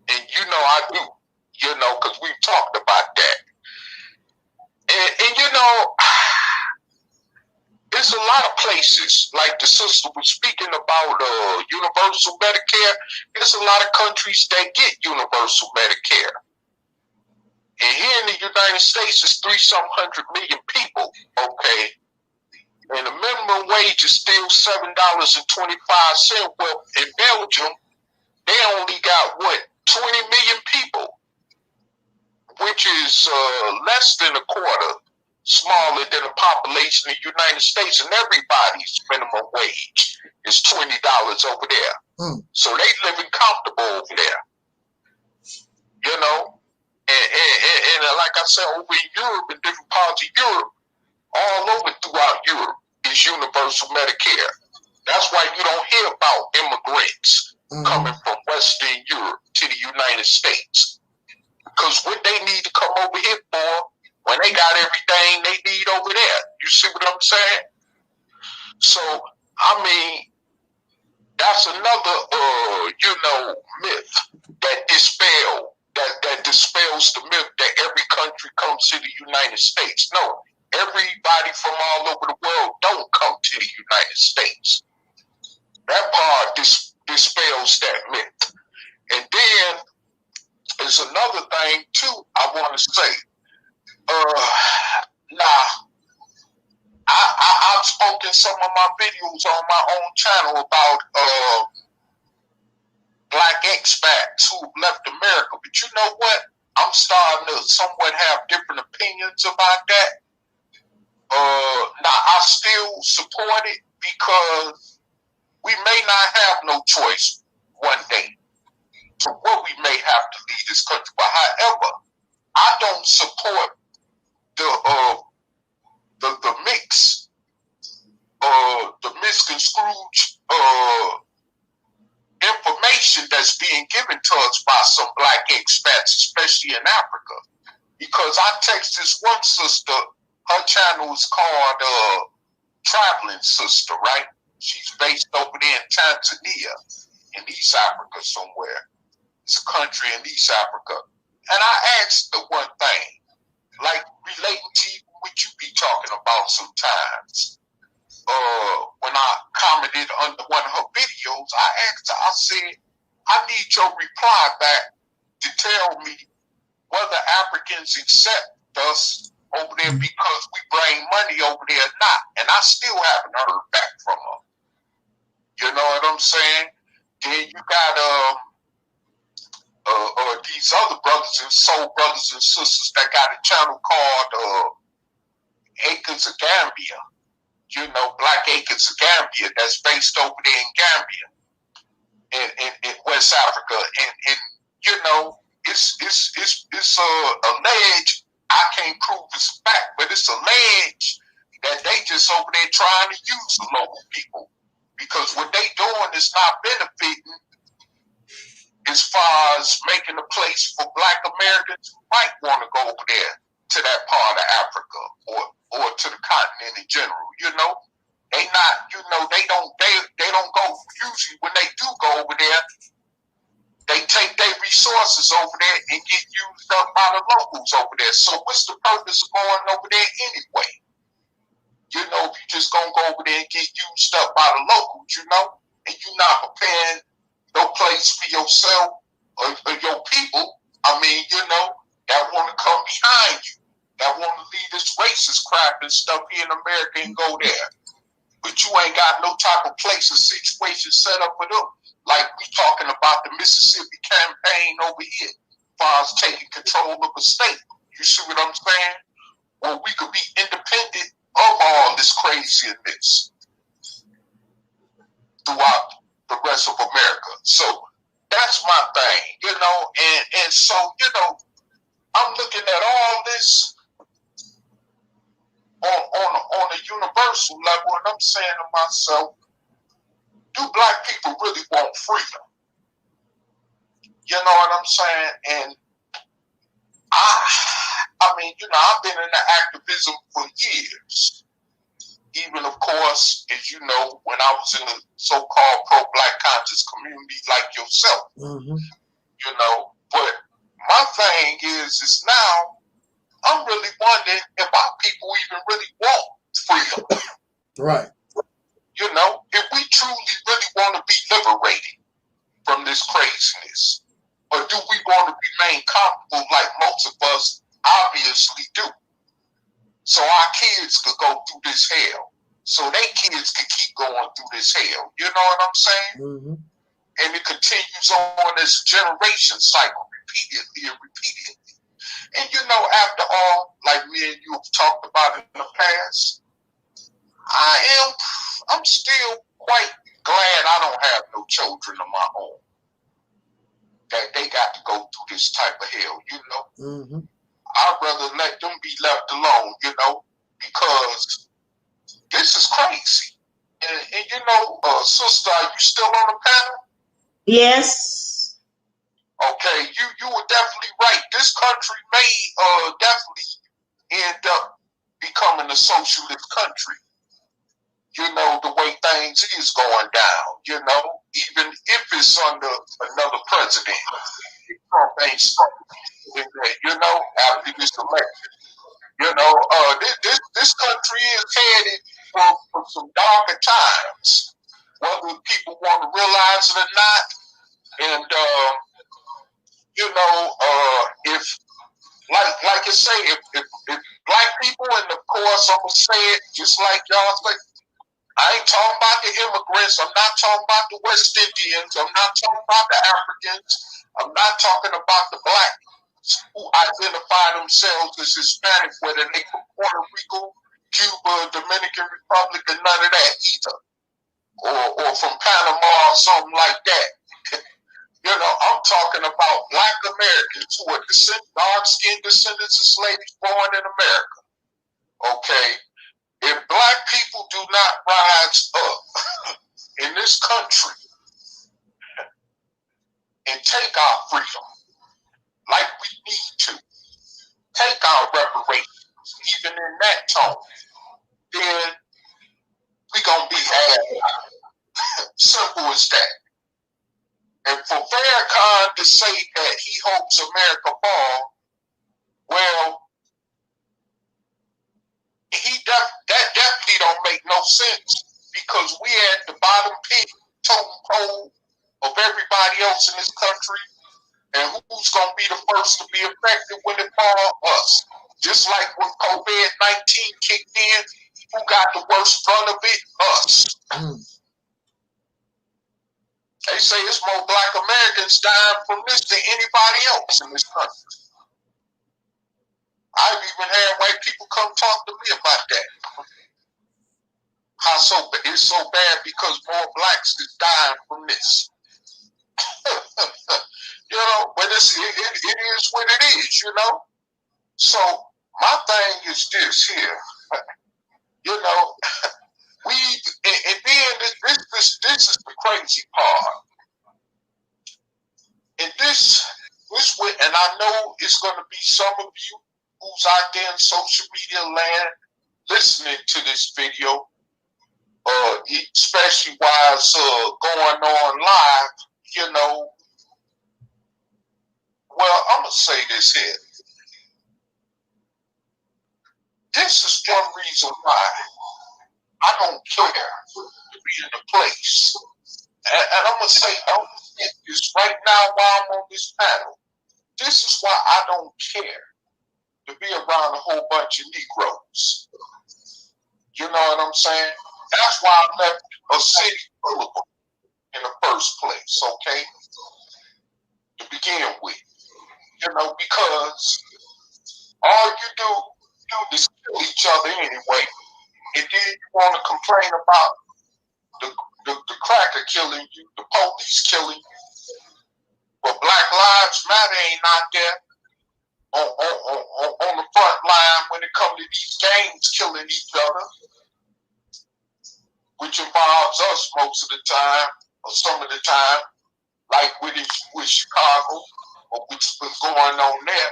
And you know I do, you know, because we've talked about that. And you know, there's a lot of places, like the sister was speaking about universal Medicare. There's a lot of countries that get universal Medicare. And here in the United States, it's 300 million people, okay? And the minimum wage is still $7.25. Well, in Belgium, they only got, 20 million people, which is less than a quarter smaller than the population of the United States, and everybody's minimum wage is $20 over there. So they living comfortable over there. You know? And like I said, over in Europe, in different parts of Europe, all over throughout Europe, is universal Medicare. That's why you don't hear about immigrants coming from Western Europe to the United States. Because what they need to come over here for, when they got everything they need over there. You see what I'm saying? So, I mean, that's another, myth that dispels the myth that every country comes to the United States. No, everybody from all over the world don't come to the United States. That part dispels that myth. And then there's another thing too I want to say. I've spoken some of my videos on my own channel about black expats who left America, but you know what? I'm starting to somewhat have different opinions about that. I still support it because we may not have no choice one day. Well, we may have to leave this country, but however, I don't support the mix, the misconstrued information that's being given to us by some black expats, especially in Africa. Because I text this one sister, her channel is called Traveling Sister, right? She's based over there in Tanzania, in East Africa somewhere. It's a country in East Africa. And I asked her one thing, like relating to what you be talking about sometimes. When I commented under one of her videos, I asked her, I said, I need your reply back to tell me whether Africans accept us over there because we bring money over there or not. And I still haven't heard back from her. You know what I'm saying? Then you got these other brothers and soul brothers and sisters that got a channel called Acres of Gambia. You know, Black Acres of Gambia, that's based over there in Gambia, in West Africa, and you know, it's alleged. I can't prove it's a fact, but it's alleged that they just over there trying to use the local people because what they doing is not benefiting as far as making a place for Black Americans who might want to go over there to that part of Africa or to the continent in general. You know, they not, you know, they don't go, usually when they do go over there, they take their resources over there and get used up by the locals over there. So what's the purpose of going over there anyway? You know, if you just gonna go over there and get used up by the locals, you know, and you're not preparing no place for yourself or your people, I mean, you know, that want to come behind you, that want to leave this racist crap and stuff here in America and go there. But you ain't got no type of place or situation set up for them. Like we talking about the Mississippi campaign over here, as far as taking control of a state. You see what I'm saying? Well, we could be independent of all this craziness throughout the rest of America. So that's my thing, you know, and so, you know, I'm looking at all this on a universal level, and I'm saying to myself, do Black people really want freedom? You know what I'm saying? And I mean, you know, I've been in the activism for years. Even, of course, as you know, when I was in the so-called pro-Black conscious community like yourself, you know. But my thing is now, I'm really wondering if our people even really want freedom. Right. You know, if we truly really want to be liberated from this craziness, or do we want to remain comfortable like most of us obviously do? So our kids could go through this hell. So their kids could keep going through this hell. You know what I'm saying? And it continues on this generation cycle repeatedly and repeatedly. And you know, after all, like me and you have talked about in the past, I'm still quite glad I don't have no children of my own. That they got to go through this type of hell, you know. I'd rather let them be left alone, you know, because this is crazy. And you know, sister, are you still on the panel? Yes. Okay, you were definitely right. This country may definitely end up becoming a socialist country. You know, the way things is going down, you know, even if it's under another president. Trump ain't in that, you know, after this election. You know, this country is headed for some darker times, whether people want to realize it or not. And you know, if like I say, if black people, and of course I'm gonna say it just like y'all say, I ain't talking about the immigrants. I'm not talking about the West Indians. I'm not talking about the Africans. I'm not talking about the blacks who identify themselves as Hispanic, whether they from Puerto Rico, Cuba, Dominican Republic, and none of that either, or from Panama or something like that. You know, I'm talking about black Americans who are dark-skinned descendants of slaves born in America. Okay. If black people do not rise up in this country and take our freedom like we need to, take our reparations, even in that tone, then we're going to be had. Simple as that. And for Farrakhan to say that he hopes America fall, well, that definitely don't make no sense, because we at the bottom pit, totem pole of everybody else in this country, and who's going to be the first to be affected when it falls? Us. Just like when COVID-19 kicked in, who got the worst run of it? Us. They say it's more black Americans dying from this than anybody else in this country. I've even had white people come talk to me about that. How it's so bad because more blacks is dying from this. You know, but it is what it is, you know. So my thing is this here. You know, and then this is the crazy part. And this and I know it's going to be some of you who's out there in social media land listening to this video, especially while it's going on live, you know. Well, I'm going to say this here. This is one reason why I don't care to be in a place. And I'm going to say, I'm this right now while I'm on this panel. This is why I don't care to be around a whole bunch of Negroes. You know what I'm saying? That's why I left a city full of them in the first place, okay? To begin with. You know, because all you do is kill each other anyway. And then you want to complain about the cracker killing you, the police killing you. But Black Lives Matter ain't out there on the front line when it comes to these gangs killing each other, which involves us most of the time, or some of the time, like with Chicago, or which was going on there.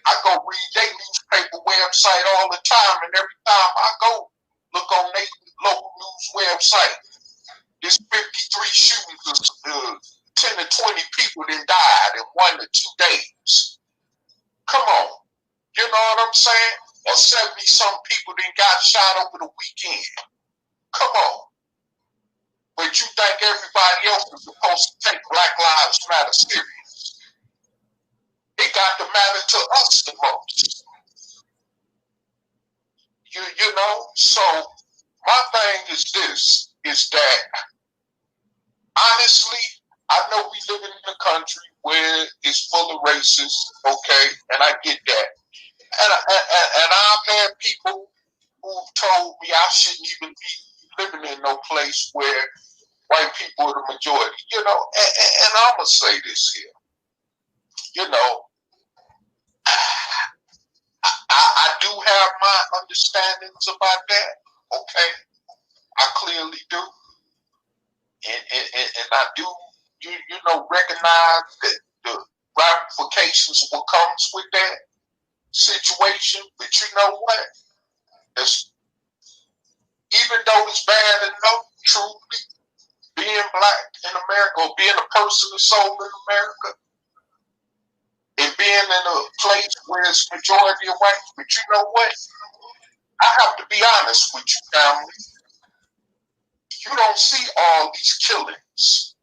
I go read their newspaper website all the time, and every time I go look on their local news website, there's 53 shootings, 10 to 20 people that died in 1 to 2 days. Come on. You know what I'm saying? Or 70-some people that got shot over the weekend. Come on. But you think everybody else is supposed to take Black Lives Matter serious? It got to matter to us the most. You know? So my thing is this, is that honestly, I know we live in a country where it's full of racists, okay, and I get that. And I've had people who've told me I shouldn't even be living in no place where white people are the majority, you know. And I'm gonna say this here, you know, I do have my understandings about that, okay. I clearly do, and I do, you know, recognize that the ramifications what comes with that situation. But you know what? Even though it's bad enough, truly, being black in America or being a person of soul in America and being in a place where it's majority of white, but you know what? I have to be honest with you, family. You don't see all these killings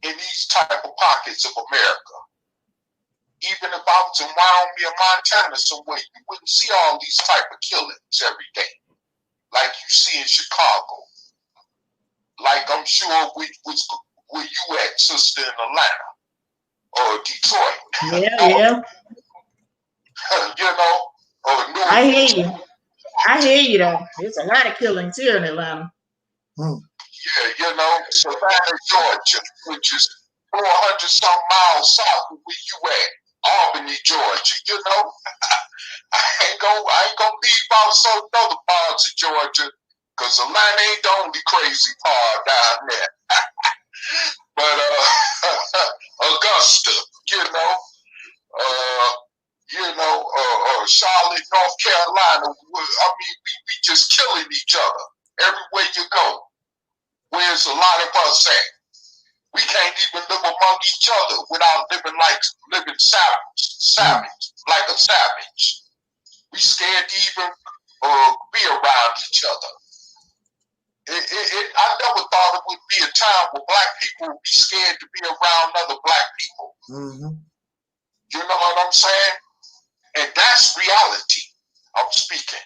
in these type of pockets of America. Even if I was in Wyoming or Montana somewhere, you wouldn't see all these type of killings every day, like you see in Chicago. Like I'm sure where you at, sister, in Atlanta or Detroit. Yeah. You know, or New I hear you. I hear you though. There's a lot of killings here in Atlanta. Yeah, you know, Savannah, Georgia, which is 400-some miles south of where you at, Albany, Georgia. You know, I ain't gonna leave out some other parts of Georgia, because Atlanta ain't the only crazy part down there. But Augusta, you know, Charlotte, North Carolina. I mean, we just killing each other everywhere you go. Where's a lot of us at? We can't even live among each other without living savage, like a savage. We scared to even be around each other. I never thought it would be a time where black people would be scared to be around other black people. Mm-hmm. You know what I'm saying? And that's reality. I'm speaking.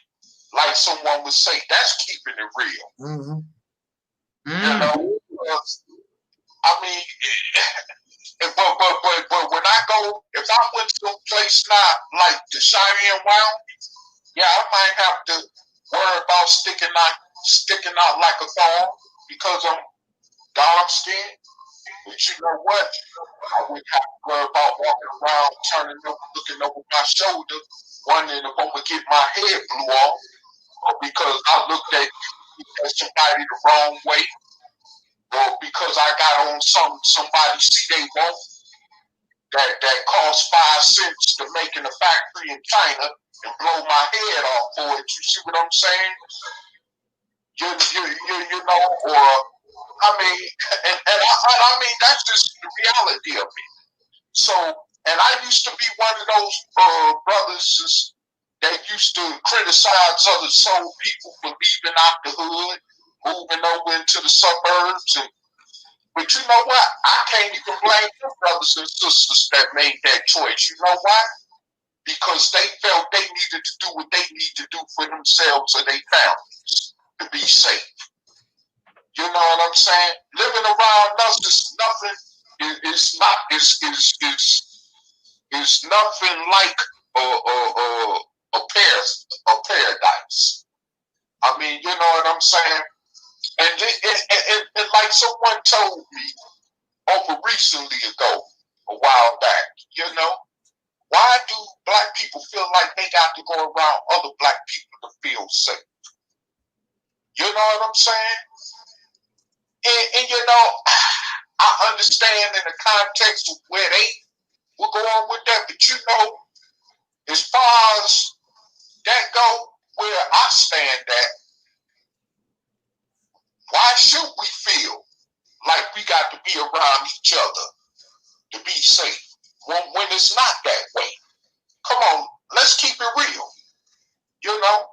Like someone would say, that's keeping it real. Mm-hmm. You know? I mean, but when I go, if I went to a place not like the Cheyenne Wyoming, yeah, I might have to worry about sticking out like a thorn because I'm dark skinned. But you know what? I wouldn't have to worry about walking around, turning over, looking over my shoulder, wondering if I'm gonna get my head blew off, or because I looked at somebody the wrong way, or because I got on somebody see they want that cost 5 cents to make in a factory in China and blow my head off for it. You see what I'm saying? You know, or I mean, and I mean that's just the reality of it. So, and I used to be one of those brothers that used to criticize other soul people for leaving out the hood, moving over into the suburbs. But you know what? I can't even blame the brothers and sisters that made that choice. You know why? Because they felt they needed to do what they need to do for themselves and their families to be safe. You know what I'm saying? Living around us is nothing. It's nothing like a paradise. I mean, you know what I'm saying? And like someone told me over recently ago, a while back, you know, why do black people feel like they got to go around other black people to feel safe? You know what I'm saying? And you know, I understand in the context of where they were going with that, but you know, as far as that go, where I stand at, why should we feel like we got to be around each other to be safe when it's not that way? Come on, let's keep it real, you know?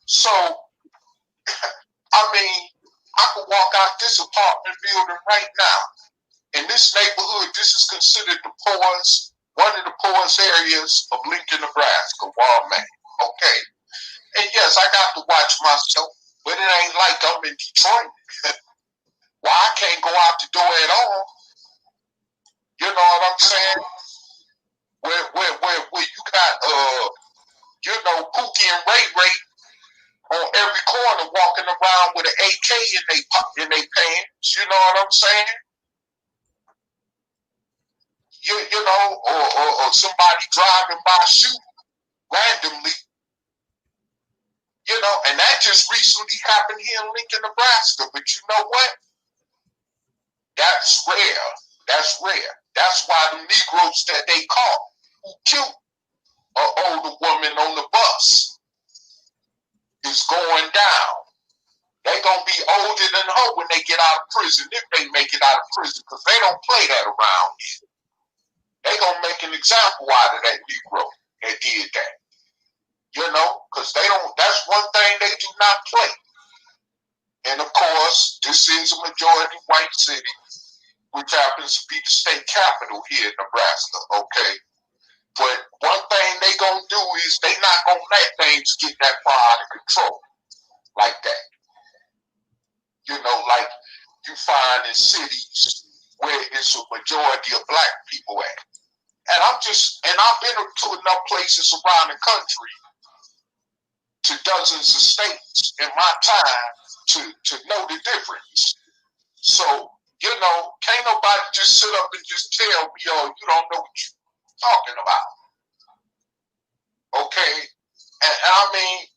So, I mean, I could walk out this apartment building right now. In this neighborhood, this is considered the poorest, one of the poorest areas of Lincoln, Nebraska, Walmart. Okay. And yes, I got to watch myself, but it ain't like I'm in Detroit. Well, I can't go out the door at all. I'm saying? Where you got you know, Pookie and Ray Ray on every corner walking around with an AK in they pants. You know what I'm saying? You know, or somebody driving by shooting randomly. You know, and that just recently happened here in Lincoln, Nebraska. But you know what? That's rare. That's rare. That's why the Negroes that they caught who killed an older woman on the bus is going down. They're going to be older than her when they get out of prison, if they make it out of prison, because they don't play that around here. They're going to make an example out of that Negro that did that. You know, because they don't, that's one thing they do not play. And of course, this is a majority white city, which happens to be the state capital here in Nebraska, okay? But one thing they gonna do is they not gonna let things get that far out of control like that. You know, like you find in cities where it's a majority of black people at. And I've been to enough places around the country, to dozens of states in my time to know the difference. So, you know, can't nobody just sit up and just tell me, oh, you don't know what you're talking about. Okay? And I mean,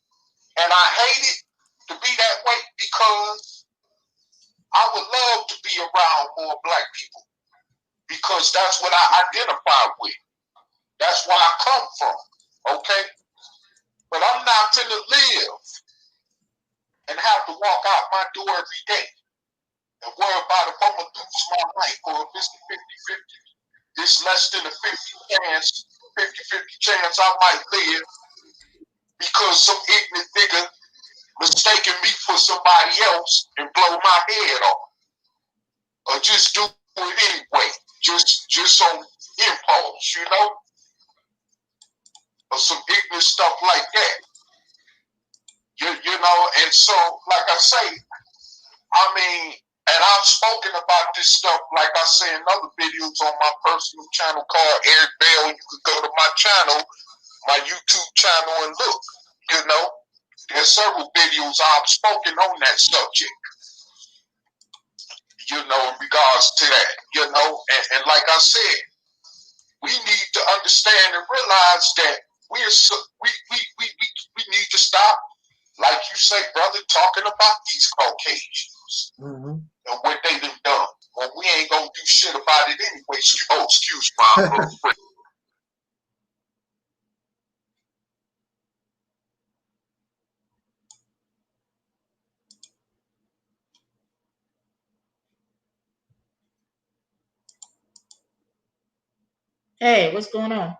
and I hate it to be that way because I would love to be around more black people because that's what I identify with. That's where I come from. Okay? But I'm not gonna live and have to walk out my door every day and worry about if I'm going to lose my life or if it's a 50-50. It's less than a 50-50 chance I might live because some ignorant nigga mistaken me for somebody else and blow my head off. Or just do it anyway. Just on impulse, you know? Or some ignorant stuff like that. You know, and so, like I say, I mean, and I've spoken about this stuff, like I say in other videos on my personal channel called Eric Bell. You could go to my channel, my YouTube channel, and look. You know, there's several videos I've spoken on that subject. You know, in regards to that. You know, and like I said, we need to understand and realize that we need to stop, like you say, brother, talking about these Caucasians. And what they done. Well, we ain't gonna do shit about it anyway. Oh, excuse me. Hey, what's going on?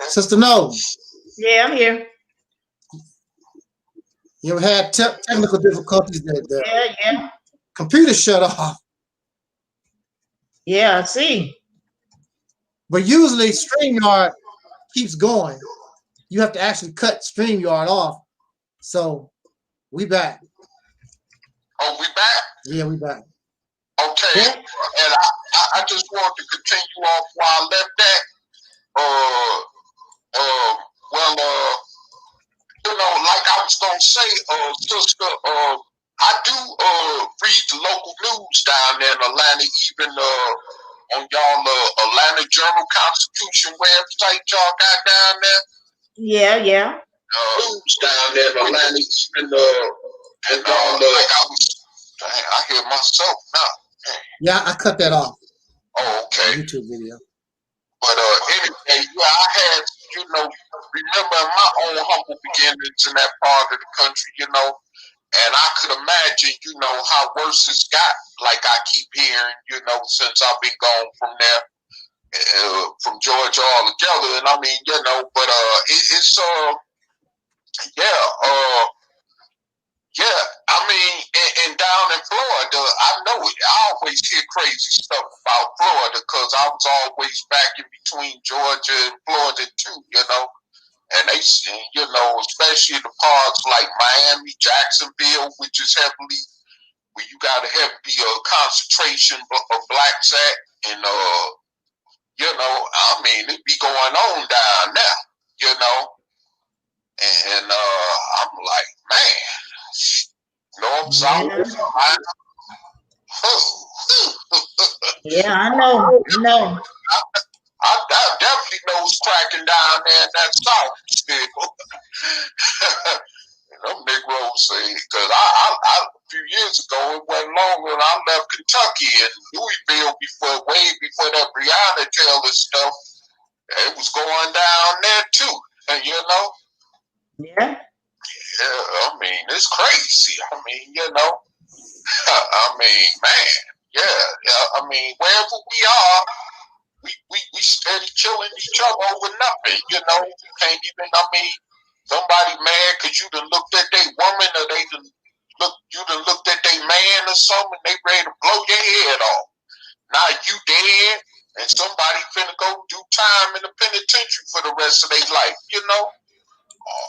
Sister No. Yeah, I'm here. You ever had technical difficulties that Yeah. computer shut off? Yeah, I see. But usually StreamYard keeps going. You have to actually cut StreamYard off. So we back. Oh, we back? Yeah, we back. Okay. Yeah. And I just want to continue off where I left at. Like I was gonna say, sister, I do read the local news down there in Atlanta, even on y'all Atlanta Journal-Constitution website y'all got down there. Yeah. News down there in Atlanta, even and like I hear myself now. Yeah, I cut that off. Oh, okay. YouTube video. But anyway, yeah, I had, remember my own humble beginnings in that part of the country, and I could imagine, how worse it's got, like I keep hearing, since I've been gone from there, from Georgia altogether. And I mean, but it's I mean, and down in Florida, I know it. I always hear crazy stuff about Florida because I was always back in between Georgia and Florida too, And they, especially the parts like Miami, Jacksonville, which is heavily, where you got a heavy concentration of blacks at, and I mean, it be going on down there, and I'm like, man. North, South, Yeah, I know. I definitely know it's cracking down there in that South still. Them Negroes say, because I a few years ago, it wasn't long when I left Kentucky and Louisville way before that Breonna Taylor stuff. It was going down there too, Yeah. Yeah, I mean, it's crazy. I mean, I mean, man, I mean, wherever we are, we steady killing each other over nothing, You can't even, I mean, somebody mad because you done looked at their woman or you done looked at their man or something, they ready to blow your head off. Now you dead and somebody finna go do time in the penitentiary for the rest of their life,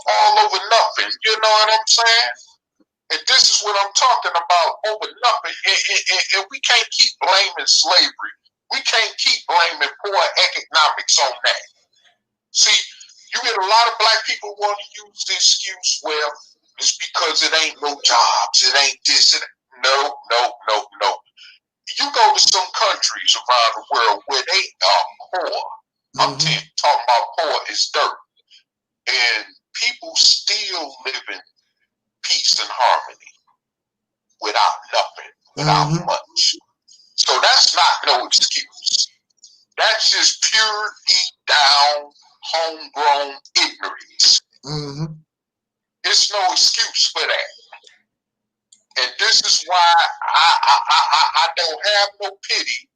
all over nothing, you know what I'm saying? And this is what I'm talking about, over nothing. And we can't keep blaming slavery. We can't keep blaming poor economics on that. See, you get a lot of black people want to use the excuse, well, it's because it ain't no jobs, it ain't this, no. You go to some countries around the world where they are poor. I'm talking about poor as dirt. And people still live in peace and harmony without nothing, without much. So that's not no excuse. That's just pure, deep down, homegrown ignorance. There's no excuse for that. And this is why I don't have no pity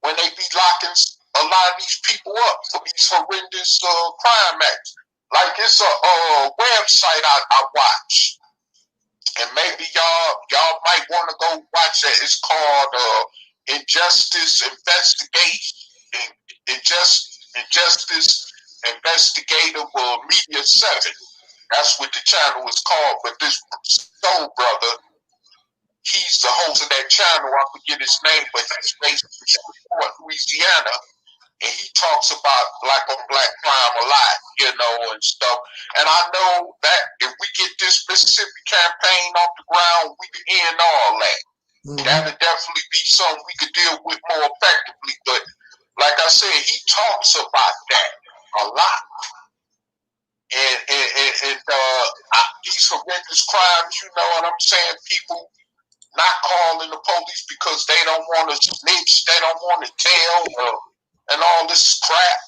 when they be locking a lot of these people up for these horrendous crime acts. Like it's a website I watch, and maybe y'all might want to go watch that. It's called Injustice Investigative Media 7. That's what the channel is called. But this soul brother, he's the host of that channel. I forget his name, but he's based in Louisiana. And he talks about black on black crime a lot, and stuff. And I know that if we get this Mississippi campaign off the ground, we can end all that. That'll definitely be something we could deal with more effectively. But like I said, he talks about that a lot. And these horrendous crimes, you know what I'm saying? People not calling the police because they don't want to snitch, they don't want to tell, and all this crap,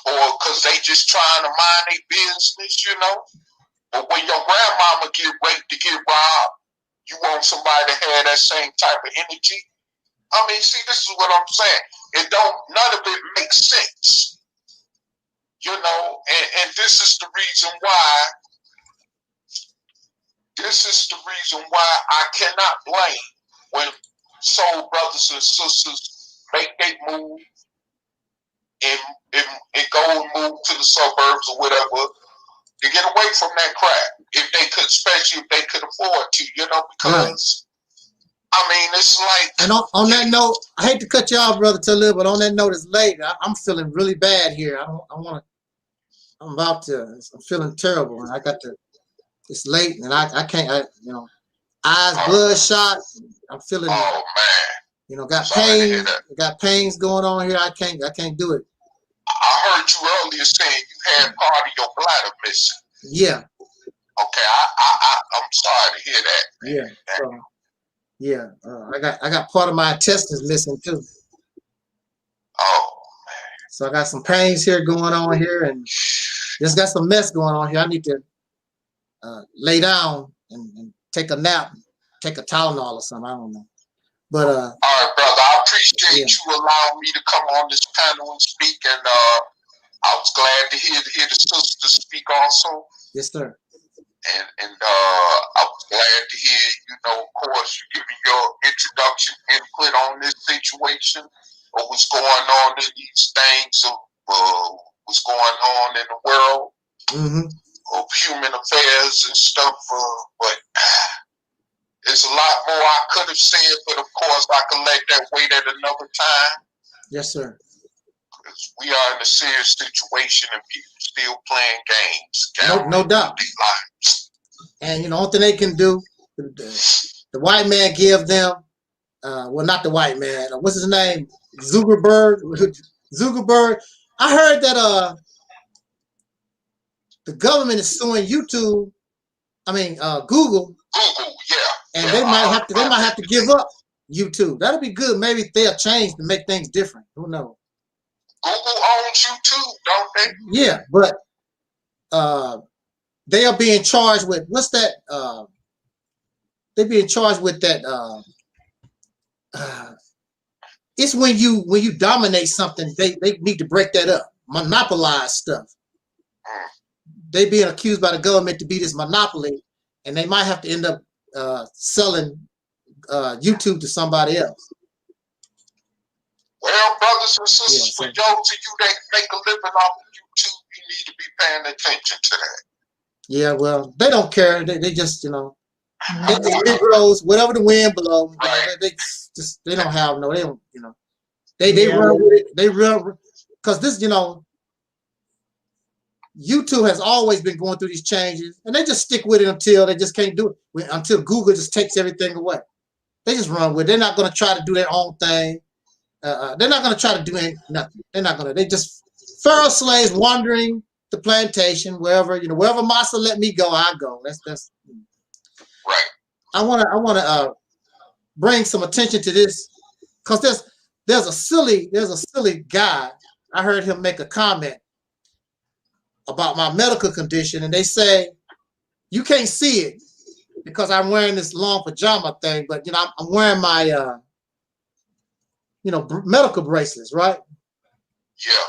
or because they just trying to mind their business, But when your grandmama get raped to get robbed, you want somebody to have that same type of energy? I mean, see, this is what I'm saying. none of it makes sense. You know, and this is the reason why. This is the reason why I cannot blame when soul brothers and sisters make they move and go and move to the suburbs or whatever to get away from that crap. If they could, especially if they could afford to, you know, because I mean, it's like. And on that note, I hate to cut you off, Brother Taalik, but on that note, it's late. I'm feeling really bad here. I'm feeling terrible. I got to. It's late, and I can't. You know, eyes bloodshot. I'm feeling. Oh man. You know, got pain. Got pains going on here. I can't do it. I heard you earlier saying you had part of your bladder missing. Yeah. Okay, I'm sorry to hear that. Yeah. I got part of my intestines missing too. Oh man. So I got some pains here going on here, and just got some mess going on here. I need to lay down and take a nap, take a Tylenol or something. I don't know. But all right, brother. I appreciate you allowing me to come on this panel and speak, and I was glad to hear the sister speak also. Yes, sir. And I was glad to hear, you know, of course, you giving your introduction input on this situation, or what's going on in these things, of what's going on in the world of human affairs and stuff. But there's a lot more I could have said, but of course I can let that wait at another time. Yes, sir. Because we are in a serious situation and people still playing games. No doubt. And you know, one thing they can do, the white man give them, well, not the white man. What's his name? Zuckerberg. I heard that the government is suing YouTube. I mean, Google. Google, yeah. And they might have to give up YouTube. That'll be good. Maybe they'll change to make things different. Who knows? Google owns YouTube, don't they? Yeah, but they are being charged with what's that? They're being charged with that. It's when you dominate something, they need to break that up, monopolize stuff. They being accused by the government to be this monopoly, and they might have to end up selling YouTube to somebody else. Well, brothers and sisters, for those of you that make a living off of YouTube, you need to be paying attention to that. Yeah, well, they don't care. They just, you know, it grows whatever the wind blows. Right. They don't have no. They don't, you know. They run with it. They run because this, you know, YouTube has always been going through these changes, and they just stick with it until they just can't do it. Until Google just takes everything away. They just run with it. They're not going to try to do their own thing. They're not going to try to do nothing. They're not going to. They just feral slaves wandering the plantation wherever, you know, wherever Massa let me go, I go. That's right. I want to bring some attention to this because there's a silly guy. I heard him make a comment about my medical condition, and they say you can't see it because I'm wearing this long pajama thing, but you know I'm wearing my you know, medical bracelets, right? Yeah.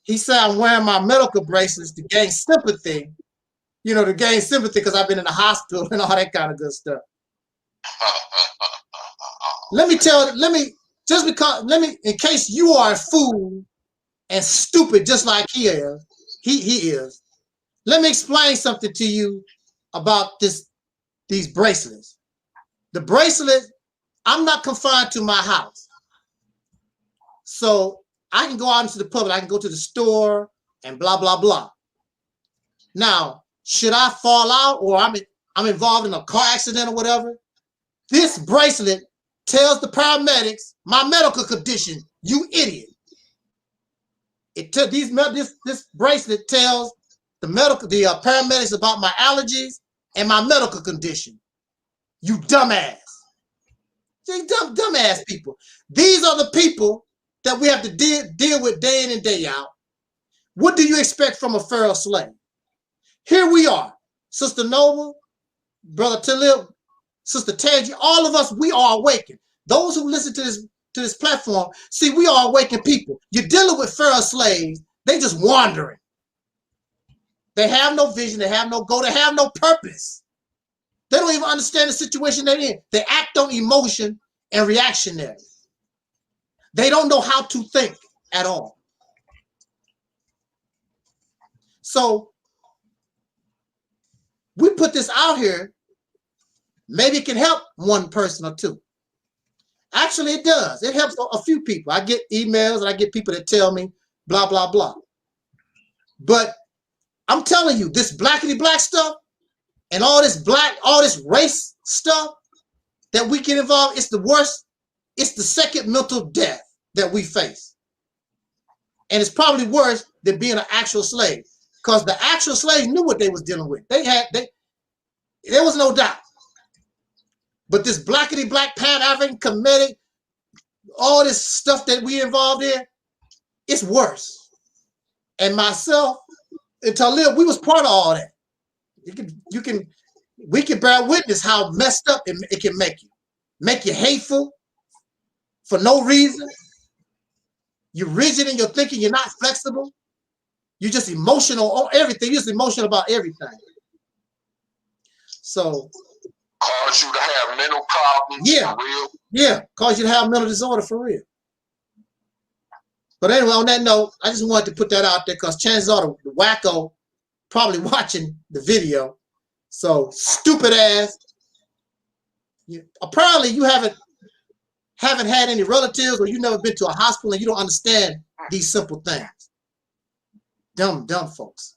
He said I'm wearing my medical bracelets to gain sympathy, you know, because I've been in the hospital and all that kind of good stuff. In case you are a fool and stupid just like he is, let me explain something to you about these bracelets. The bracelet, I'm not confined to my house. So I can go out into the public, I can go to the store and blah, blah, blah. Now, should I fall out or I'm involved in a car accident or whatever, this bracelet tells the paramedics my medical condition, you idiot. This bracelet tells the paramedics about my allergies and my medical condition. You dumbass. Dumbass people. These are the people that we have to deal with day in and day out. What do you expect from a feral slave? Here we are, Sister Noble, Brother Taalik, Sister Tangi, all of us, we are awakened. Those who listen to to this platform. See, we are awakened people. You're dealing with feral slaves. They just wandering. They have no vision. They have no goal. They have no purpose. They don't even understand the situation they're in. They act on emotion and reactionary. They don't know how to think at all. So we put this out here. Maybe it can help one person or two. Actually, it does. It helps a few people. I get emails and I get people that tell me blah, blah, blah. But I'm telling you, this blackity black stuff and all this race stuff that we get involved, it's the worst. It's the second mental death that we face. And it's probably worse than being an actual slave, because the actual slaves knew what they was dealing with. There was no doubt. But this blackity black Pan-African Committee, all this stuff that we involved in, it's worse. And myself and Taalik, we was part of all that. We can bear witness how messed up it can make you hateful for no reason. You're rigid in your thinking. You're not flexible. You're just emotional on everything. You're just emotional about everything. So cause you to have mental problems. Yeah, for real. Yeah, cause you to have mental disorder for real. But anyway, on that note, I just wanted to put that out there because chances are the wacko probably watching the video. So stupid ass. Apparently you haven't had any relatives, or you never been to a hospital and you don't understand these simple things. Dumb folks.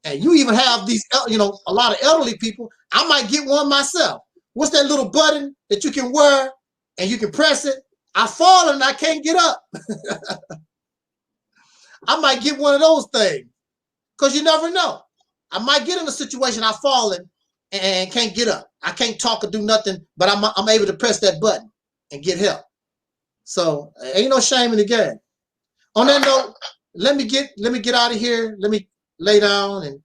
And you even have these, a lot of elderly people. I might get one myself. What's that little button that you can wear and you can press it? I fall and I can't get up. I might get one of those things because you never know. I might get in a situation I've fallen and can't get up. I can't talk or do nothing, but I'm able to press that button and get help. So ain't no shame in the game. On that note, let me get out of here. Let me lay down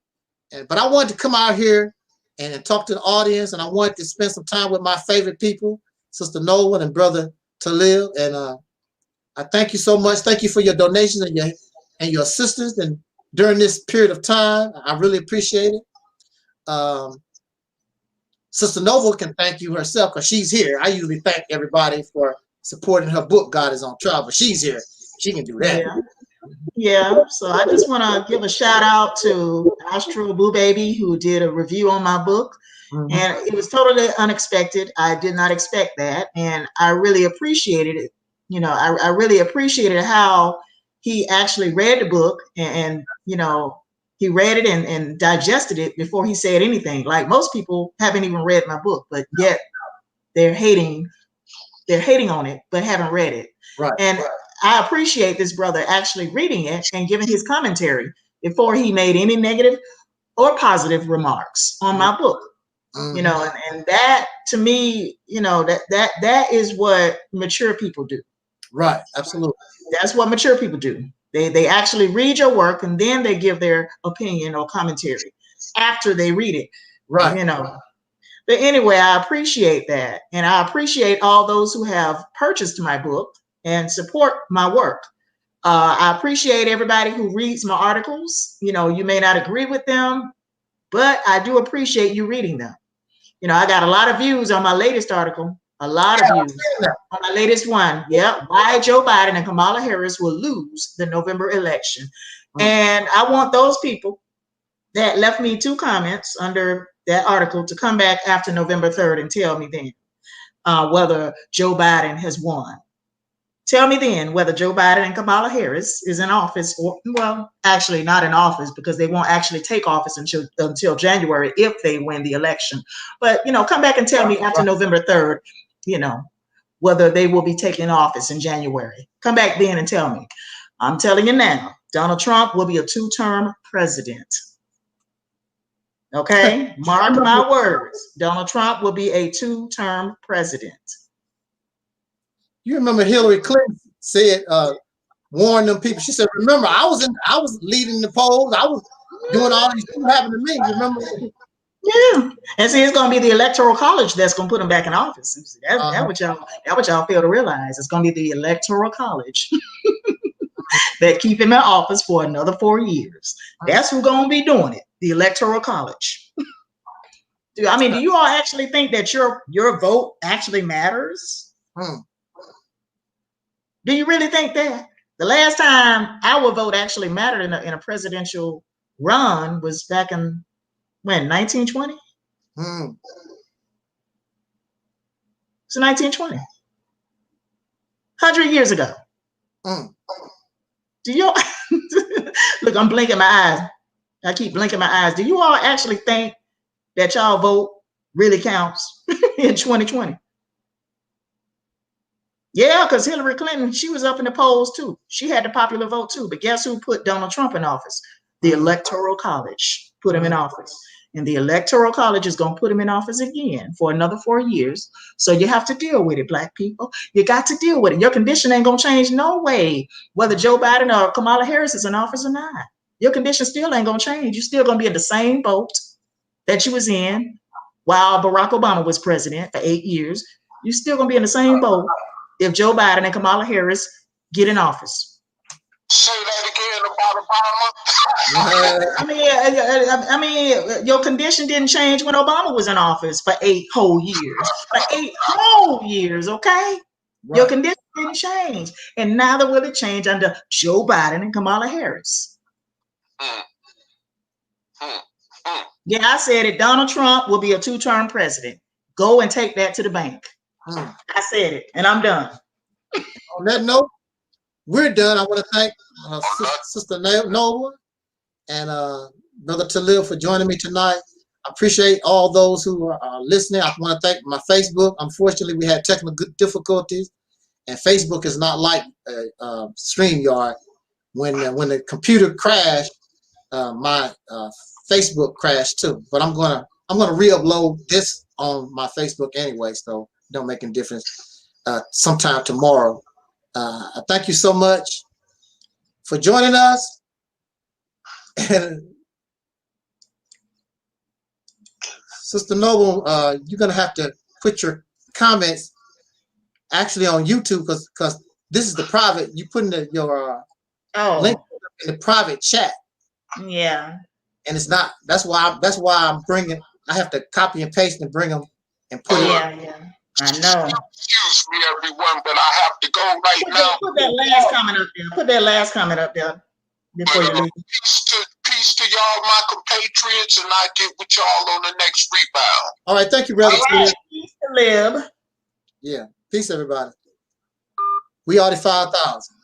but I wanted to come out here and talk to the audience, and I wanted to spend some time with my favorite people, Sister Nolan and Brother Taalik. And I thank you so much. Thank you for your donations and your assistance and during this period of time. I really appreciate it. Sister Nova can thank you herself because she's here. I usually thank everybody for supporting her book, God is on Trial, but she's here. She can do that. Yeah. So I just want to give a shout out to Astro Boo Baby, who did a review on my book. And it was totally unexpected. I did not expect that. And I really appreciated it. I really appreciated how he actually read the book and he read it and digested it before he said anything. Like most people haven't even read my book, but yet they're hating on it, but haven't read it. Right. And I appreciate this brother actually reading it and giving his commentary before he made any negative or positive remarks on my book. And that to me, that is what mature people do. Right. Absolutely. That's what mature people do. They actually read your work and then they give their opinion or commentary after they read it. Right. But anyway, I appreciate that. And I appreciate all those who have purchased my book and support my work. I appreciate everybody who reads my articles. You may not agree with them, but I do appreciate you reading them. I got a lot of views on my latest article, a lot of views on my latest one. Yeah, why Joe Biden and Kamala Harris will lose the November election. And I want those people that left me 2 comments under that article to come back after November 3rd and tell me then whether Joe Biden has won. Tell me then whether Joe Biden and Kamala Harris is in office, or, well, actually not in office because they won't actually take office until January if they win the election. But, come back and tell me after November 3rd, whether they will be taking office in January. Come back then and tell me. I'm telling you now, Donald Trump will be a 2-term president. Okay? Mark my words. Donald Trump will be a 2-term president. You remember Hillary Clinton said, warn them people. She said, remember, I was leading the polls. I was doing all these things happening to me. You remember? Yeah, and see, it's going to be the Electoral College that's going to put him back in office. That's what y'all fail to realize. It's going to be the Electoral College that keep him in office for another 4 years. That's who's going to be doing it. The Electoral College. Do you all actually think that your vote actually matters? Do you really think that? The last time our vote actually mattered in a presidential run was back in when, 1920? It's 1920. 100 years ago. Do you look, I'm blinking my eyes. I keep blinking my eyes. Do you all actually think that y'all vote really counts in 2020? Yeah, because Hillary Clinton, she was up in the polls too. She had the popular vote too. But guess who put Donald Trump in office? The Electoral College put him in office. And the Electoral College is going to put him in office again for another 4 years. So you have to deal with it, Black people. You got to deal with it. Your condition ain't going to change no way, whether Joe Biden or Kamala Harris is in office or not. Your condition still ain't going to change. You're still going to be in the same boat that you was in while Barack Obama was president for 8 years. You're still going to be in the same boat if Joe Biden and Kamala Harris get in office. Say that again about Obama. I mean, your condition didn't change when Obama was in office for 8 whole years. For 8 whole years, okay? Right. Your condition didn't change, and neither will it change under Joe Biden and Kamala Harris. Yeah, I said it. Donald Trump will be a 2-term president. Go and take that to the bank. I said it, and I'm done. On that note, we're done. I want to thank Sister Noble and Brother Taalik for joining me tonight. I appreciate all those who are listening. I want to thank my Facebook. Unfortunately, we had technical difficulties, and Facebook is not like StreamYard. When the computer crashed, my Facebook crashed too. But I'm gonna re-upload this on my Facebook anyway, so it don't make any difference. Sometime tomorrow. I thank you so much for joining us. And Sister Noble, you're gonna have to put your comments actually on YouTube because this is the private. You put in your link in the private chat. Yeah. And it's not. That's why I'm bringing. I have to copy and paste and bring them and put it. Yeah. I know. Excuse me, everyone, but I have to go right now. Put that last comment up there. Put that last comment up there before you leave. Peace to y'all, my compatriots, and I'll get with y'all on the next rebound. All right, thank you, brother. Right. Peace to live. Yeah, peace, everybody. We are the 5,000.